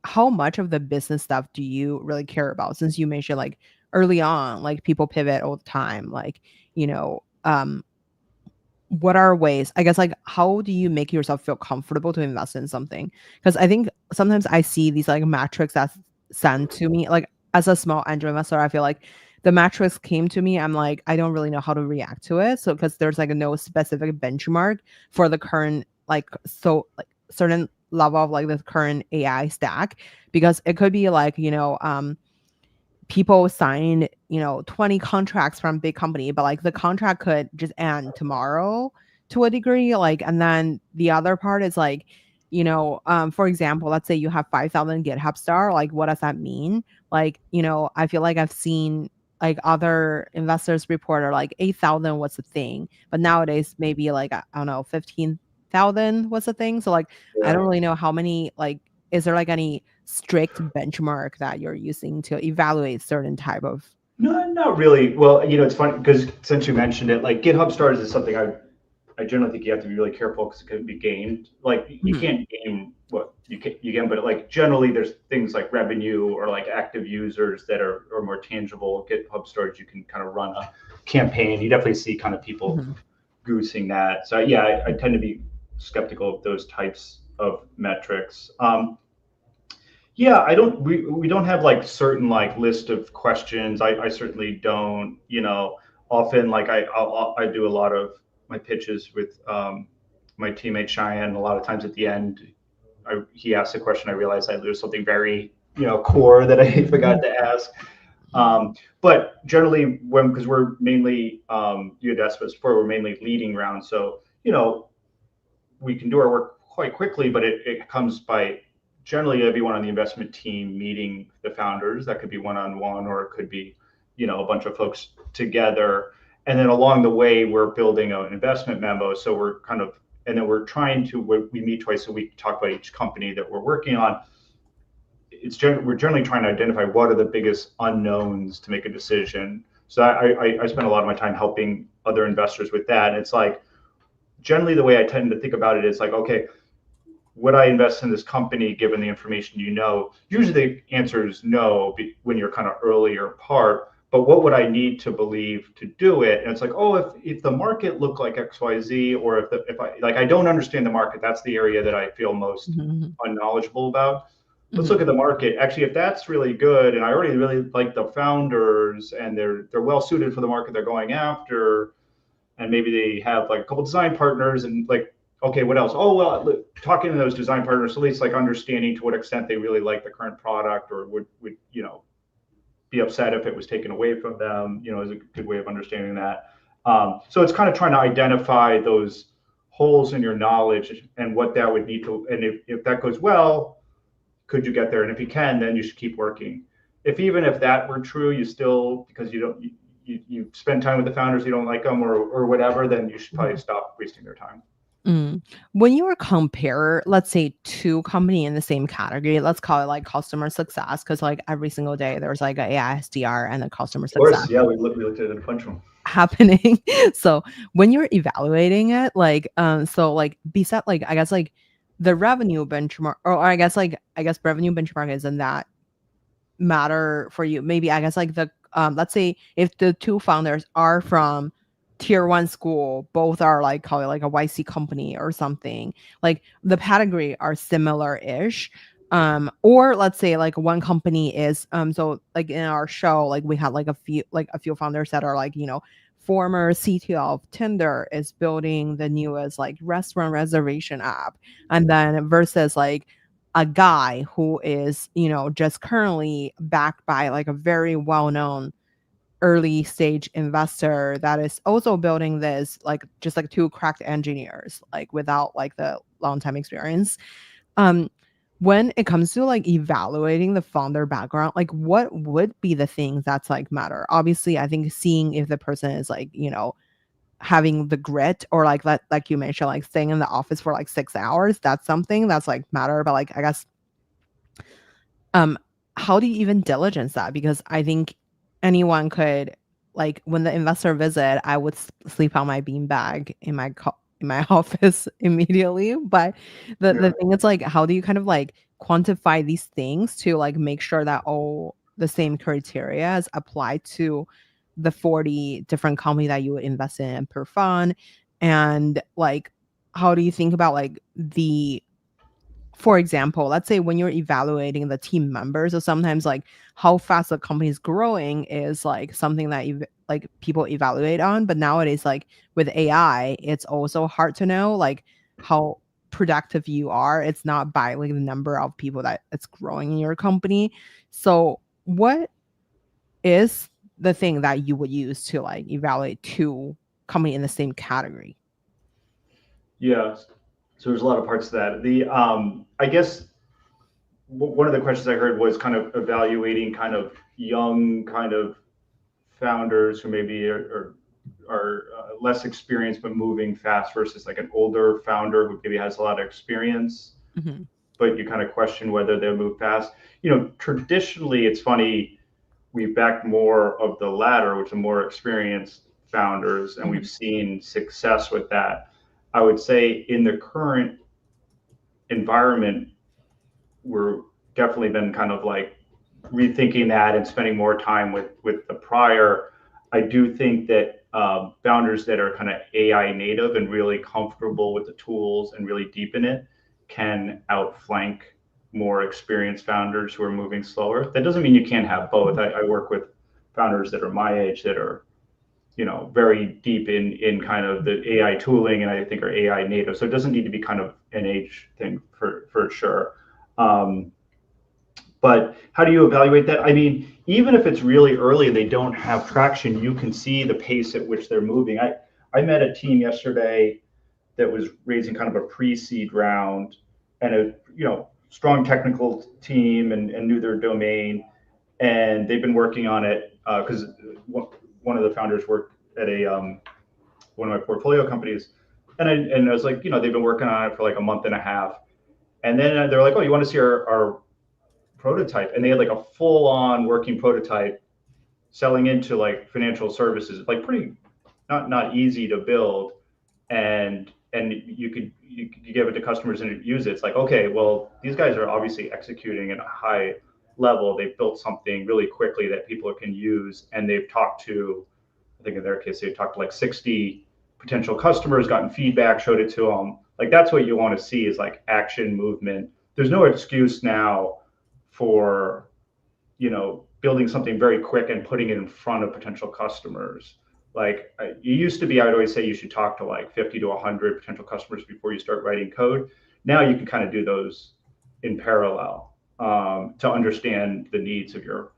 [SPEAKER 1] how much of the business stuff do you really care about? Since you mentioned like early on, like people pivot all the time, like you know, what are ways, I guess, like how do you make yourself feel comfortable to invest in something? Because I think sometimes I see these like metrics that's sent to me, like as a small angel investor, I feel like the metrics came to me, I'm like, I don't really know how to react to it. So because there's like no specific benchmark for the current, like, so like certain level of like the current AI stack, because it could be like, people sign 20 contracts from big company, but like the contract could just end tomorrow to a degree, like, and then the other part is like, for example, let's say you have 5,000 GitHub star, like what does that mean? Like, I feel like I've seen like other investors report are like 8,000 was the thing, but nowadays maybe like I don't know, 15,000 was the thing. So like I don't
[SPEAKER 2] Yeah.
[SPEAKER 1] really know how many, like, is there like any strict benchmark that you're using to evaluate certain type of.
[SPEAKER 2] No, not really. Well, it's funny because since you mentioned it, like GitHub stars is something I generally think you have to be really careful because it could be gamed. Like you
[SPEAKER 1] Mhm,
[SPEAKER 2] can't game what you can, but like generally there's things like revenue or like active users that are more tangible. GitHub stars you can kind of run a campaign. You definitely see kind of people
[SPEAKER 1] mhm,
[SPEAKER 2] goosing that. So yeah, I tend to be skeptical of those types of metrics. Yeah, I don't. We don't have like certain like list of questions. I certainly don't. Often like I do a lot of my pitches with my teammate Cheyenne. A lot of times at the end, he asks a question. I realize there's something very core that I forgot
[SPEAKER 1] mhm,
[SPEAKER 2] to ask. But generally, because we're mainly you had asked us before, we're mainly leading round. So we can do our work quite quickly, but it comes by generally everyone on the investment team meeting the founders. That could be one-on-one, or it could be, a bunch of folks together. And then along the way, we're building an investment memo. So we're kind of, and then we're trying to, we meet twice a week to talk about each company that we're working on. We're generally trying to identify what are the biggest unknowns to make a decision. So I spend a lot of my time helping other investors with that. And it's like, generally the way I tend to think about it is like, okay, would I invest in this company given the information Usually the answer is no when you're kind of earlier part. But what would I need to believe to do it? And it's like, oh, if the market looked like XYZ, or if I don't understand the market, that's the area that I feel most
[SPEAKER 1] mhm,
[SPEAKER 2] unknowledgeable about. Let's look
[SPEAKER 1] mhm,
[SPEAKER 2] at the market. Actually, if that's really good, and I already really like the founders, and they're well suited for the market they're going after, and maybe they have like a couple design partners, and like, okay, what else? Oh, well, talking to those design partners, at least like understanding to what extent they really like the current product, or would be upset if it was taken away from them, is a good way of understanding that. So it's kind of trying to identify those holes in your knowledge and what that would need to, and if that goes well, could you get there? And if you can, then you should keep working. Even if that were true, you still, because you spend time with the founders, you don't like them, or whatever, then you should probably
[SPEAKER 1] mhm,
[SPEAKER 2] stop wasting their time.
[SPEAKER 1] mm. When you were compare, let's say two company in the same category, let's call it like customer success, because like every single day there's like a AI SDR and a customer
[SPEAKER 2] Of
[SPEAKER 1] success
[SPEAKER 2] course, yeah, we looked at it in a bunch of them.
[SPEAKER 1] happening. So when you're evaluating it, like, so like beside, like, I guess like the revenue benchmark, or I guess revenue benchmark isn't that matter for you. Maybe I guess like the let's say if the two founders are from tier one school, both are like call it like a YC company or something, like the pedigree are similar-ish. Or let's say like one company is so like in our show, like we had like a few founders that are like, former CTO of Tinder is building the newest like restaurant reservation app, and then versus like a guy who is, just currently backed by like a very well-known early stage investor that is also building this, like just like two cracked engineers, like without like the long time experience. Um, when it comes to like evaluating the founder background, like what would be the things that's like matter? Obviously, I think seeing if the person is like, having the grit, or like you mentioned, like staying in the office for like 6 hours, that's something that's like matter. But like I guess um how do you even diligence that? Because I think anyone could, like when the investor visit, I would sleep on my beanbag in my office immediately. But the
[SPEAKER 2] Yeah.
[SPEAKER 1] thing is like, how do you kind of like quantify these things to like make sure that all the same criteria is applied to the 40 different company that you would invest in per fund? And like, how do you think about like for example, let's say when you're evaluating the team members, so sometimes like how fast the company is growing is like something that like people evaluate on. But nowadays, like with AI, it's also hard to know like how productive you are. It's not by like the number of people that it's growing in your company. So what is the thing that you would use to like evaluate two company in the same category?
[SPEAKER 2] Yeah. So there's a lot of parts to that. I guess one of the questions I heard was kind of evaluating kind of young kind of founders who maybe are less experienced but moving fast versus like an older founder who maybe has a lot of experience,
[SPEAKER 1] Mm-hmm.
[SPEAKER 2] but you kind of question whether they'll move fast. Traditionally, it's funny, we've backed more of the latter, which are more experienced founders, and we've seen success with that. I would say in the current environment, we're definitely been kind of like rethinking that and spending more time with the prior. I do think that founders that are kind of AI native and really comfortable with the tools and really deep in it can outflank more experienced founders who are moving slower. That doesn't mean you can't have both. I work with founders that are my age that are very deep in kind of the AI tooling, and I think are AI native. So it doesn't need to be kind of an age thing for sure. Um, but how do you evaluate that? I mean, even if it's really early and they don't have traction, you can see the pace at which they're moving. I met a team yesterday that was raising kind of a pre-seed round, and a strong technical team, and knew their domain, and they've been working on it because one of the founders worked at a one of my portfolio companies, and I was like, they've been working on it for like a month and a half, and then they're like, oh, you want to see our prototype? And they had like a full-on working prototype selling into like financial services, like pretty not easy to build, and you give it to customers and use it. It's like, okay, well, these guys are obviously executing at a high level. They've built something really quickly that people can use, and they've talked to, I think in their case, they've talked to like 60 potential customers, gotten feedback, showed it to them. Like that's what you want to see, is like action, movement. There's no excuse now for building something very quick and putting it in front of potential customers. Like it used to be, I would always say you should talk to like 50 to 100 potential customers before you start writing code. Now you can kind of do those in parallel to understand the needs of your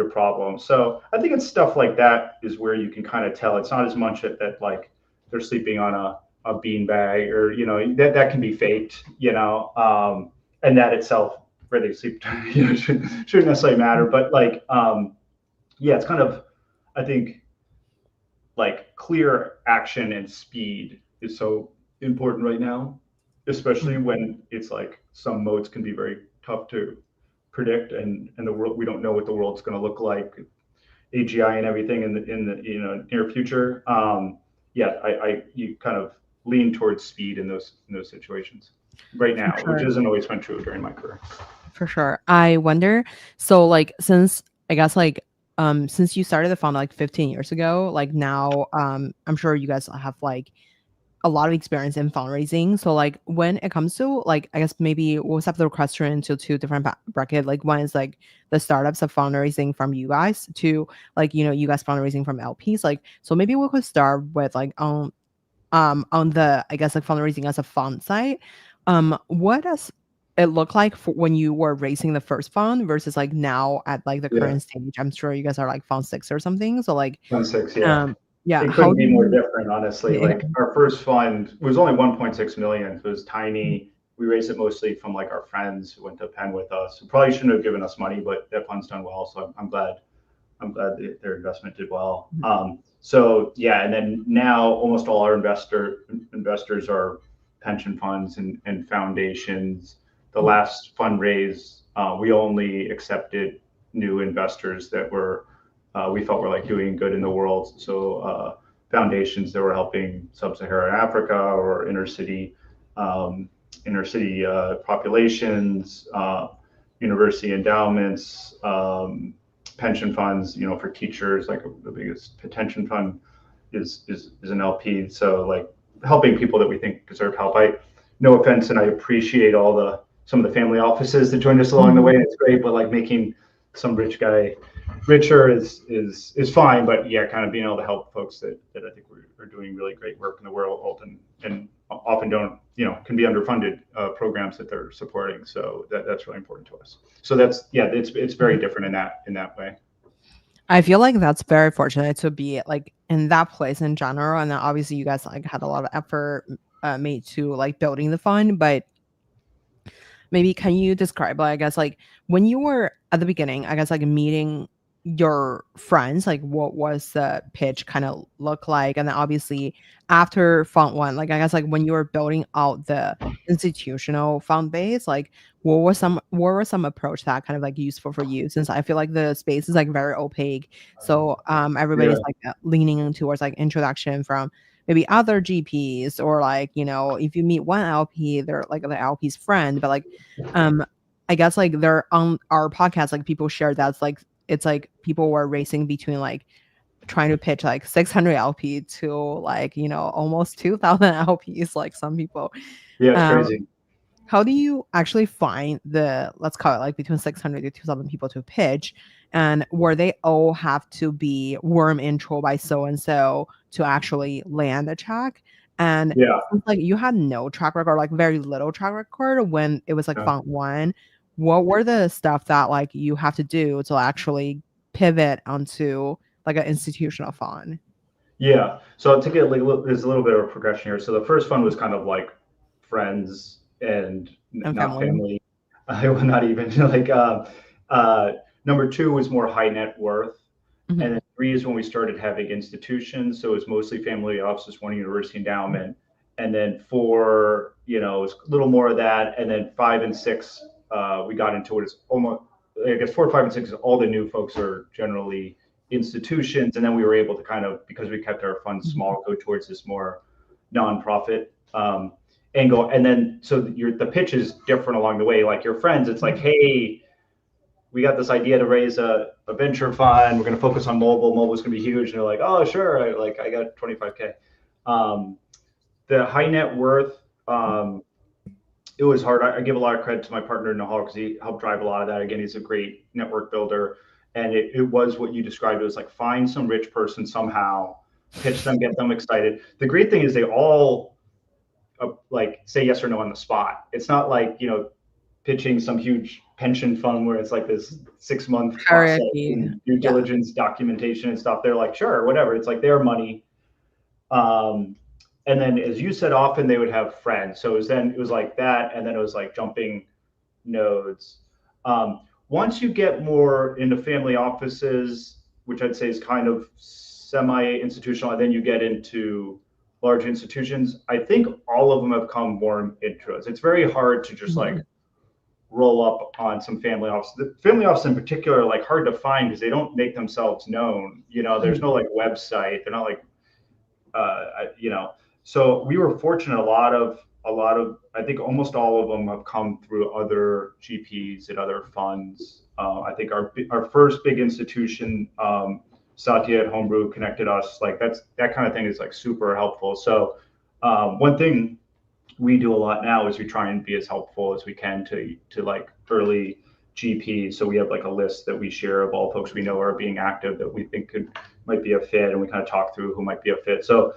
[SPEAKER 2] problem. So I think it's stuff like that is where you can kind of tell. It's not as much that like they're sleeping on a beanbag, or that can be faked, and that itself, where they sleep shouldn't necessarily matter. But like yeah, it's kind of, I think, like clear action and speed is so important right now, especially when it's like some modes can be very tough to predict, and the world, we don't know what the world's going to look like, AGI and everything in the near future. Yeah, I you kind of lean towards speed in those situations right
[SPEAKER 1] For
[SPEAKER 2] now, which
[SPEAKER 1] sure.
[SPEAKER 2] isn't always been true during my career.
[SPEAKER 1] For sure. I wonder, so like since I guess like since you started the fund like 15 years ago, like now I'm sure you guys have like a lot of experience in fundraising. So like when it comes to like I guess maybe we'll set the question into two different bracket. Like one is like the startups of fundraising from you guys to like you guys fundraising from LPs. Like so maybe we could start with like on the I guess like fundraising as a fund side. What does it look like for when you were raising the first fund versus like now at like the
[SPEAKER 2] Yeah,
[SPEAKER 1] current stage? I'm sure you guys are like fund six or something. So like
[SPEAKER 2] 1.6, yeah.
[SPEAKER 1] yeah,
[SPEAKER 2] It
[SPEAKER 1] how
[SPEAKER 2] couldn't
[SPEAKER 1] do
[SPEAKER 2] be more
[SPEAKER 1] you
[SPEAKER 2] different, honestly.
[SPEAKER 1] yeah.
[SPEAKER 2] Like our first fund was only 1.6 million. So it was tiny. We raised it mostly from like our friends who went to Penn with us, who probably shouldn't have given us money, but that fund's done well. So I'm glad. I'm glad their investment did well. So yeah, and then now almost all our investors are pension funds and foundations. The last fundraise, we only accepted new investors that were we felt were like doing good in the world. So foundations that were helping sub-Saharan Africa or inner city populations, university endowments. Pension funds, for teachers, like the biggest pension fund is an LP. So like helping people that we think deserve help. I, no offense, and I appreciate all some of the family offices that joined us along the way.
[SPEAKER 1] Mhm.
[SPEAKER 2] And it's great, but like making some rich guy richer is fine. But yeah, kind of being able to help folks that I think are doing really great work in the world and often don't, can be underfunded programs that they're supporting. So that's really important to us. So that's, yeah, it's very different in that way.
[SPEAKER 1] I feel like that's very fortunate to be like in that place in general, and then obviously you guys like had a lot of effort made to like building the fund, but maybe can you describe, like, I guess, like when you were at the beginning, I guess, like meeting your friends, like what was the pitch kind of look like? And then obviously after fund one, like I guess like when you were building out the institutional fund base, like what were some approach that kind of like useful for you? Since I feel like the space is like very opaque. So everybody's
[SPEAKER 2] Yeah.
[SPEAKER 1] like leaning in towards like introduction from maybe other GPs, or like, if you meet one LP, they're like the LP's friend, but like um, I guess like they're on our podcast, like people share that's like it's like people were racing between like trying to pitch like 600 LP to like, almost 2,000 LPs, like some people.
[SPEAKER 2] Yeah, it's
[SPEAKER 1] Um,
[SPEAKER 2] crazy.
[SPEAKER 1] how do you actually find the, let's call it like between 600 to 2,000 people to pitch? And where they all have to be warm intro by so and so to actually land a check? And
[SPEAKER 2] Yeah.
[SPEAKER 1] since like you had no track record, like very little track record when it was like
[SPEAKER 2] Yeah.
[SPEAKER 1] fund one, what were the stuff that like you have to do to actually pivot onto like an institutional fund
[SPEAKER 2] Yeah. So I'll take it like there's a little bit of a progression here. So the first fund was kind of like friends and
[SPEAKER 1] and
[SPEAKER 2] not
[SPEAKER 1] family?
[SPEAKER 2] family. Not even like uh, number two was more high net worth. And
[SPEAKER 1] Mhm.
[SPEAKER 2] then three is when we started having institutions. So it was mostly family offices, one university endowment. And then four, it was a little more of that. And then five and six, we got into what is almost, I guess four, five, and six is all the new folks are generally institutions. And then we were able to kind of, because we kept our funds
[SPEAKER 1] Mhm.
[SPEAKER 2] small, go towards this more nonprofit angle. And then, so the pitch is different along the way. Like your friends, it's like,
[SPEAKER 1] Mhm.
[SPEAKER 2] hey, we got this idea to raise a venture fund. We're going to focus on mobile. Mobile's going to be huge. And they're like, oh, sure. I got 25K. Um, the high net worth, it was hard. I give a lot of credit to my partner, Nahal, because he helped drive a lot of that. Again, he's a great network builder. And it was what you described. It was like find some rich person somehow, pitch them, get them excited. The great thing is they all like say yes or no on the spot. It's not like, pitching some huge pension fund where it's like this 6 month process
[SPEAKER 1] Hierarchy.
[SPEAKER 2] and due
[SPEAKER 1] Yeah.
[SPEAKER 2] diligence documentation and stuff. They're like, sure, whatever. It's like their money. Um, and then, as you said, often they would have friends. So it was like that, and then it was like jumping nodes. Once you get more into family offices, which I'd say is kind of semi-institutional, and then you get into large institutions, I think all of them have come warm intros. It's very hard to just like
[SPEAKER 1] Mhm.
[SPEAKER 2] roll up on some family office. The family office in particular are like hard to find because they don't make themselves known. There's no
[SPEAKER 1] Mhm.
[SPEAKER 2] like website. They're not like you know. So we were fortunate. A lot of I think almost all of them have come through other GPs and other funds. I think our first big institution, Satya at Homebrew, connected us. Like that kind of thing is like super helpful. So one thing we do a lot now is we try and be as helpful as we can to like early GPs. So we have like a list that we share of all folks we know are being active that we think might be a fit, and we kind of talk through who might be a fit. So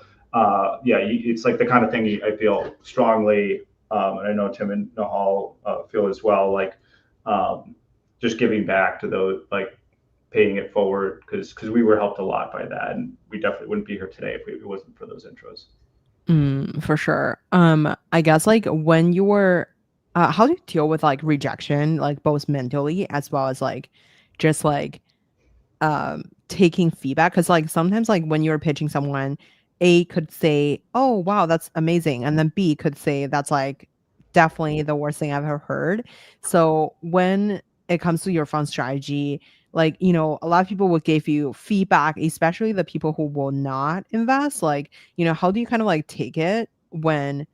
[SPEAKER 2] yeah, it's like the kind of thing I feel strongly, and I know Tim and Nahal feel as well. Like um, just giving back to those, like paying it forward, because we were helped a lot by that, and we definitely wouldn't be here today if it wasn't for those intros.
[SPEAKER 1] For sure. I guess like when you were, how do you deal with like rejection, like both mentally as well as like just like taking feedback? Because like sometimes like when you're pitching someone, A could say, "Oh wow, that's amazing," and then B could say, "That's like definitely the worst thing I've ever heard." So when it comes to your fund strategy, like, a lot of people will give you feedback, especially the people who will not invest. Like, how do you kind of like take it when,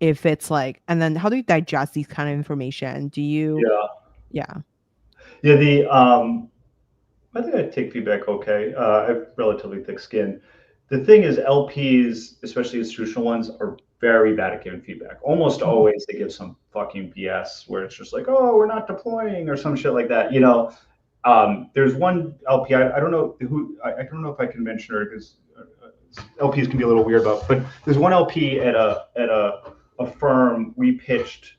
[SPEAKER 1] if it's like, and then how do you digest these kind of information? Do you,
[SPEAKER 2] Yeah,
[SPEAKER 1] yeah.
[SPEAKER 2] yeah. The I think I take feedback okay. I have relatively thick skin. the thing is LPs, especially institutional ones, are very bad at giving feedback. Almost always they give some fucking BS where it's just like, oh, we're not deploying or some shit like that. There's one LP, I don't know who, I don't know if I can mention her because LPs can be a little weird about, but there's one LP at a firm we pitched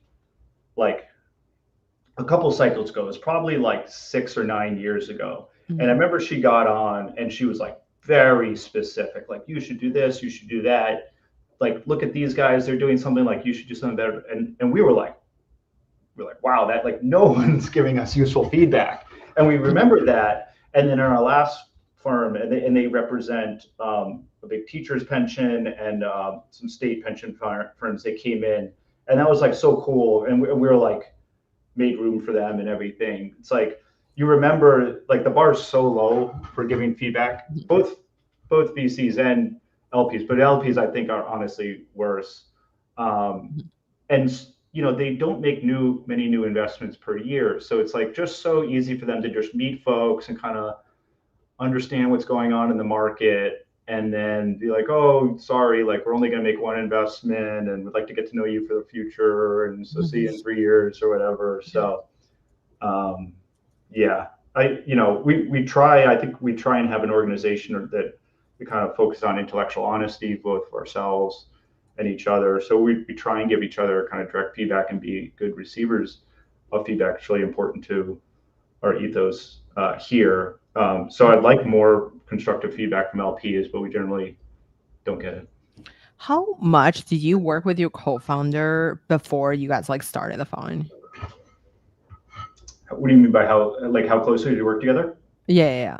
[SPEAKER 2] like a couple cycles ago. It's probably like 6 or 9 years ago. And I remember she got on and she was like very specific, like you should do this, you should do that. Like, look at these guys, they're doing something, like you should do something better. And we were like, wow, that like no one's giving us useful feedback. And we remembered that. And then in our last firm, and they represent a big teacher's pension and some state pension firms, they came in, and that was like so cool. And we were like, made room for them and everything. It's like, you remember, like the bar is so low for giving feedback, both VCs and LPs, but LPs I think are honestly worse. And they don't make many new investments per year, so it's like just so easy for them to just meet folks and kind of understand what's going on in the market, and then be like, oh, sorry, like we're only going to make one investment and we'd like to get to know you for the future, and so see you in 3 years or whatever. So yeah, we try, I think we try and have an organization that we kind of focus on intellectual honesty, both for ourselves and each other. So we try and give each other kind of direct feedback and be good receivers of feedback. It's really important to our ethos here. So I'd like more constructive feedback from LPs, but we generally don't get it.
[SPEAKER 1] How much did you work with your co-founder before you guys like started the fund?
[SPEAKER 2] What do you mean by how closely did you work together?
[SPEAKER 1] Yeah.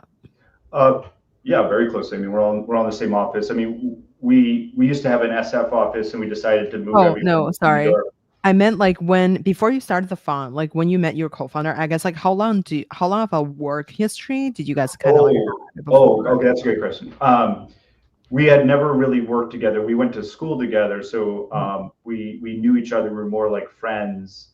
[SPEAKER 2] Yeah, very closely. I mean, we're on the same office. I mean, we used to have an SF office, and we decided to move everything
[SPEAKER 1] No,
[SPEAKER 2] to
[SPEAKER 1] sorry.
[SPEAKER 2] New York.
[SPEAKER 1] I meant like before you started the fund, like when you met your co-founder, I guess like how long of a work history did you guys kind of like have before?
[SPEAKER 2] Okay, that's a great question. We had never really worked together. We went to school together, so we knew each other. We were more like friends,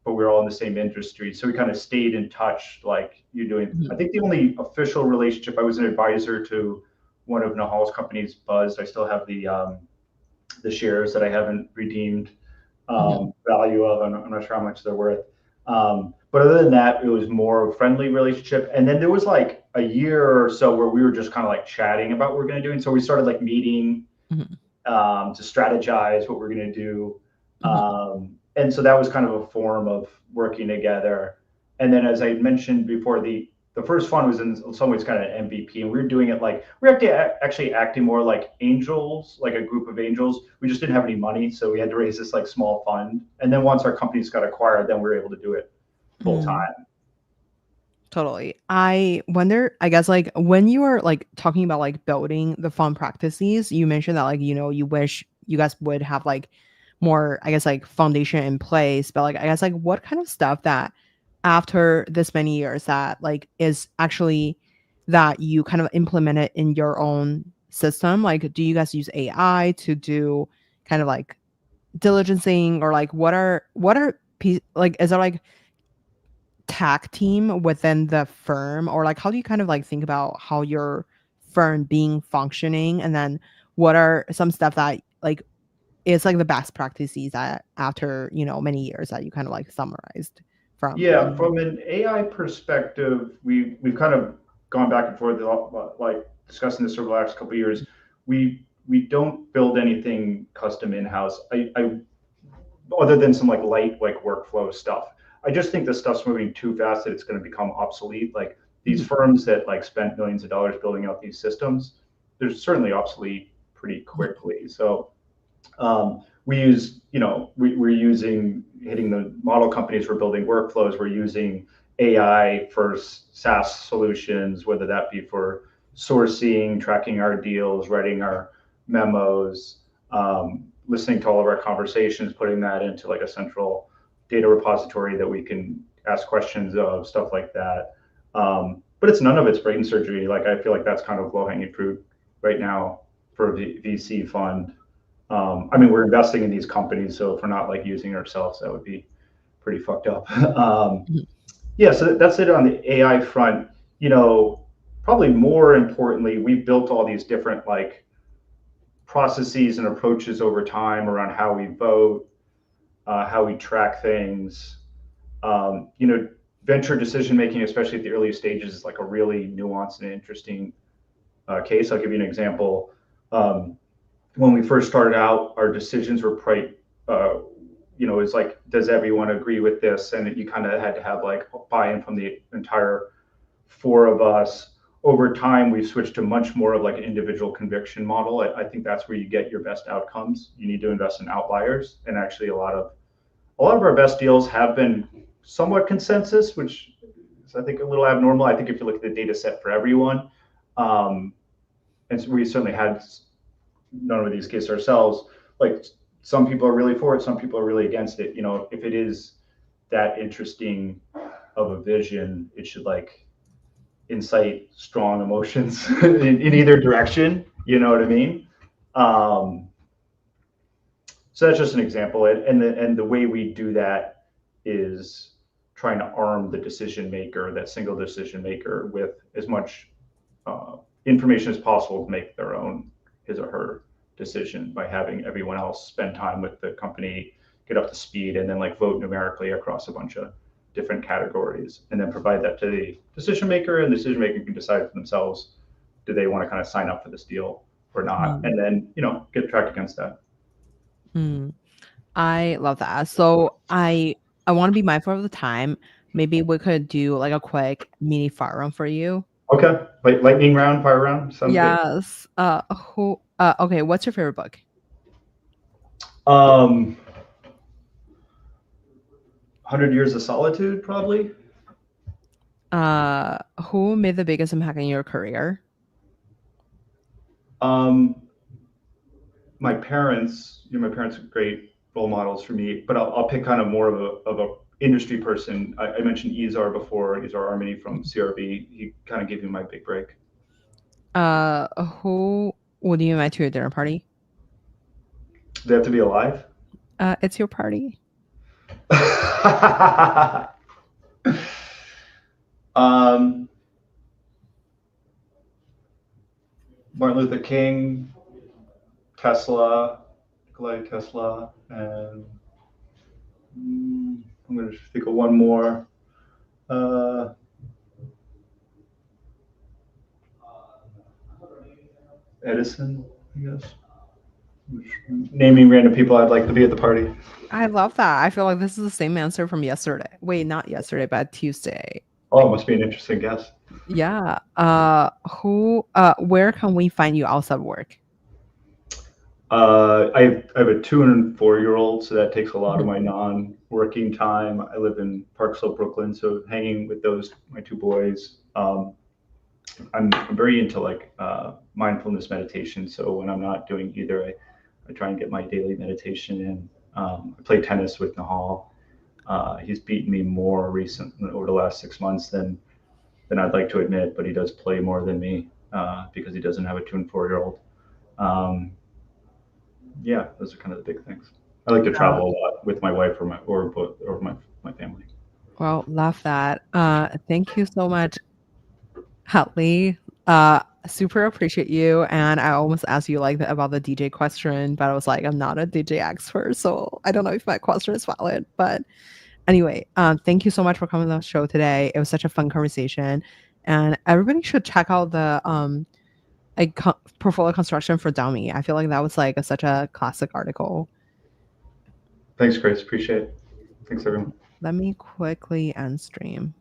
[SPEAKER 2] but we were all in the same industry. So we kind of stayed in touch, like you're doing. I think the only official relationship, I was an advisor to one of Nahal's companies, Buzzed. I still have the shares that I haven't redeemed value of. I'm not sure how much they're worth. But other than that, it was more of a friendly relationship. And then there was like a year or so where we were just kind of like chatting about what we're going to do. And so we started like meeting to strategize what we're going to do. And so that was kind of a form of working together. And then, as I mentioned before, the first fund was in some ways kind of an MVP, and we were doing it like we were actually acting more like angels, like a group of angels. We just didn't have any money, so we had to raise this like small fund. And then once our companies got acquired, then we were able to do it full time.
[SPEAKER 1] Totally. I wonder, I guess like when you were like talking about like building the fund practices, you mentioned that like, you wish you guys would have like more, I guess, like foundation in place, but like I guess like what kind of stuff that after this many years that like is actually that you kind of implement it in your own system? Like, do you guys use AI to do kind of like diligencing, or like what are like, is there like tech team within the firm, or like how do you kind of like think about how your firm being functioning, and then what are some stuff that like is like the best practices that after many years that you kind of like summarized from?
[SPEAKER 2] Yeah, from an AI perspective, we've kind of gone back and forth, like discussing this over the last couple of years. We don't build anything custom in-house. I other than some like light like workflow stuff. I just think this stuff's moving too fast that it's going to become obsolete. Like these firms that like spent millions of dollars building out these systems, they're certainly obsolete pretty quickly. So we use, we're using, hitting the model companies, we're building workflows, we're using AI for SaaS solutions, whether that be for sourcing, tracking our deals, writing our memos, listening to all of our conversations, putting that into like a central data repository that we can ask questions of, stuff like that. But none of it's brain surgery. Like I feel like that's kind of low-hanging fruit right now for a VC fund. I mean, we're investing in these companies, so if we're not like using ourselves, that would be pretty fucked up. Yeah, so that's it on the AI front. Probably more importantly, we've built all these different like processes and approaches over time around how we vote, how we track things. Venture decision making, especially at the early stages, is like a really nuanced and interesting case. I'll give you an example. When we first started out, our decisions were quite, it's like, does everyone agree with this? And you kind of had to have like buy-in from the entire four of us. Over time, we've switched to much more of like an individual conviction model. I think that's where you get your best outcomes. You need to invest in outliers, and actually a lot of our best deals have been somewhat consensus, which is I think a little abnormal. I think if you look at the data set for everyone, and so we certainly had none of these cases ourselves. Like some people are really for it, some people are really against it. If it is that interesting of a vision, it should like incite strong emotions in either direction. You know what I mean? So that's just an example. And the way we do that is trying to arm the decision maker, that single decision maker, with as much information as possible to make their own, his or her decision, by having everyone else spend time with the company, get up to speed, and then like vote numerically across a bunch of different categories, and then provide that to the decision maker, and the decision maker can decide for themselves, do they want to kind of sign up for this deal or not, and then get tracked against that.
[SPEAKER 1] I love that. So I want to be mindful of the time. Maybe we could do like a quick mini fire round for you.
[SPEAKER 2] Okay, lightning round, fire round. Sounds
[SPEAKER 1] yes. Good. Okay. What's your favorite book?
[SPEAKER 2] 100 Years of Solitude, probably.
[SPEAKER 1] Who made the biggest impact in your career?
[SPEAKER 2] My parents. My parents are great role models for me, but I'll pick kind of more of a industry person. I mentioned Izar before, Izar Armani from CRB. He kind of gave me my big break.
[SPEAKER 1] Who would you invite to your dinner party?
[SPEAKER 2] They have to be alive?
[SPEAKER 1] It's your party.
[SPEAKER 2] Martin Luther King, Nikola Tesla, and I'm going to think of one more. Edison, I guess. Naming random people I'd like to be at the party.
[SPEAKER 1] I love that. I feel like this is the same answer from yesterday. Wait, not yesterday, but Tuesday.
[SPEAKER 2] Oh, it must be an interesting guess.
[SPEAKER 1] Yeah. Where can we find you outside work?
[SPEAKER 2] I have a 2 and 4-year-old, so that takes a lot of my non-working time. I live in Park Slope, Brooklyn, so hanging with my 2 boys. I'm very into like mindfulness meditation. So when I'm not doing either, I try and get my daily meditation in. I play tennis with Nahal. He's beaten me more recently over the last 6 months than I'd like to admit, but he does play more than me because he doesn't have a 2 and 4-year-old. Yeah, those are kind of the big things. I like to travel a lot with my wife or my family.
[SPEAKER 1] Well, love that. Thank you so much, Hadley. Super appreciate you. And I almost asked you like about the DJ question, but I was like, I'm not a DJ expert, so I don't know if my question is valid. But anyway, thank you so much for coming on the show today. It was such a fun conversation, and everybody should check out the portfolio construction for dummy. I feel like that was like such a classic article.
[SPEAKER 2] Thanks, Grace. Appreciate it. Thanks, everyone.
[SPEAKER 1] Let me quickly end stream.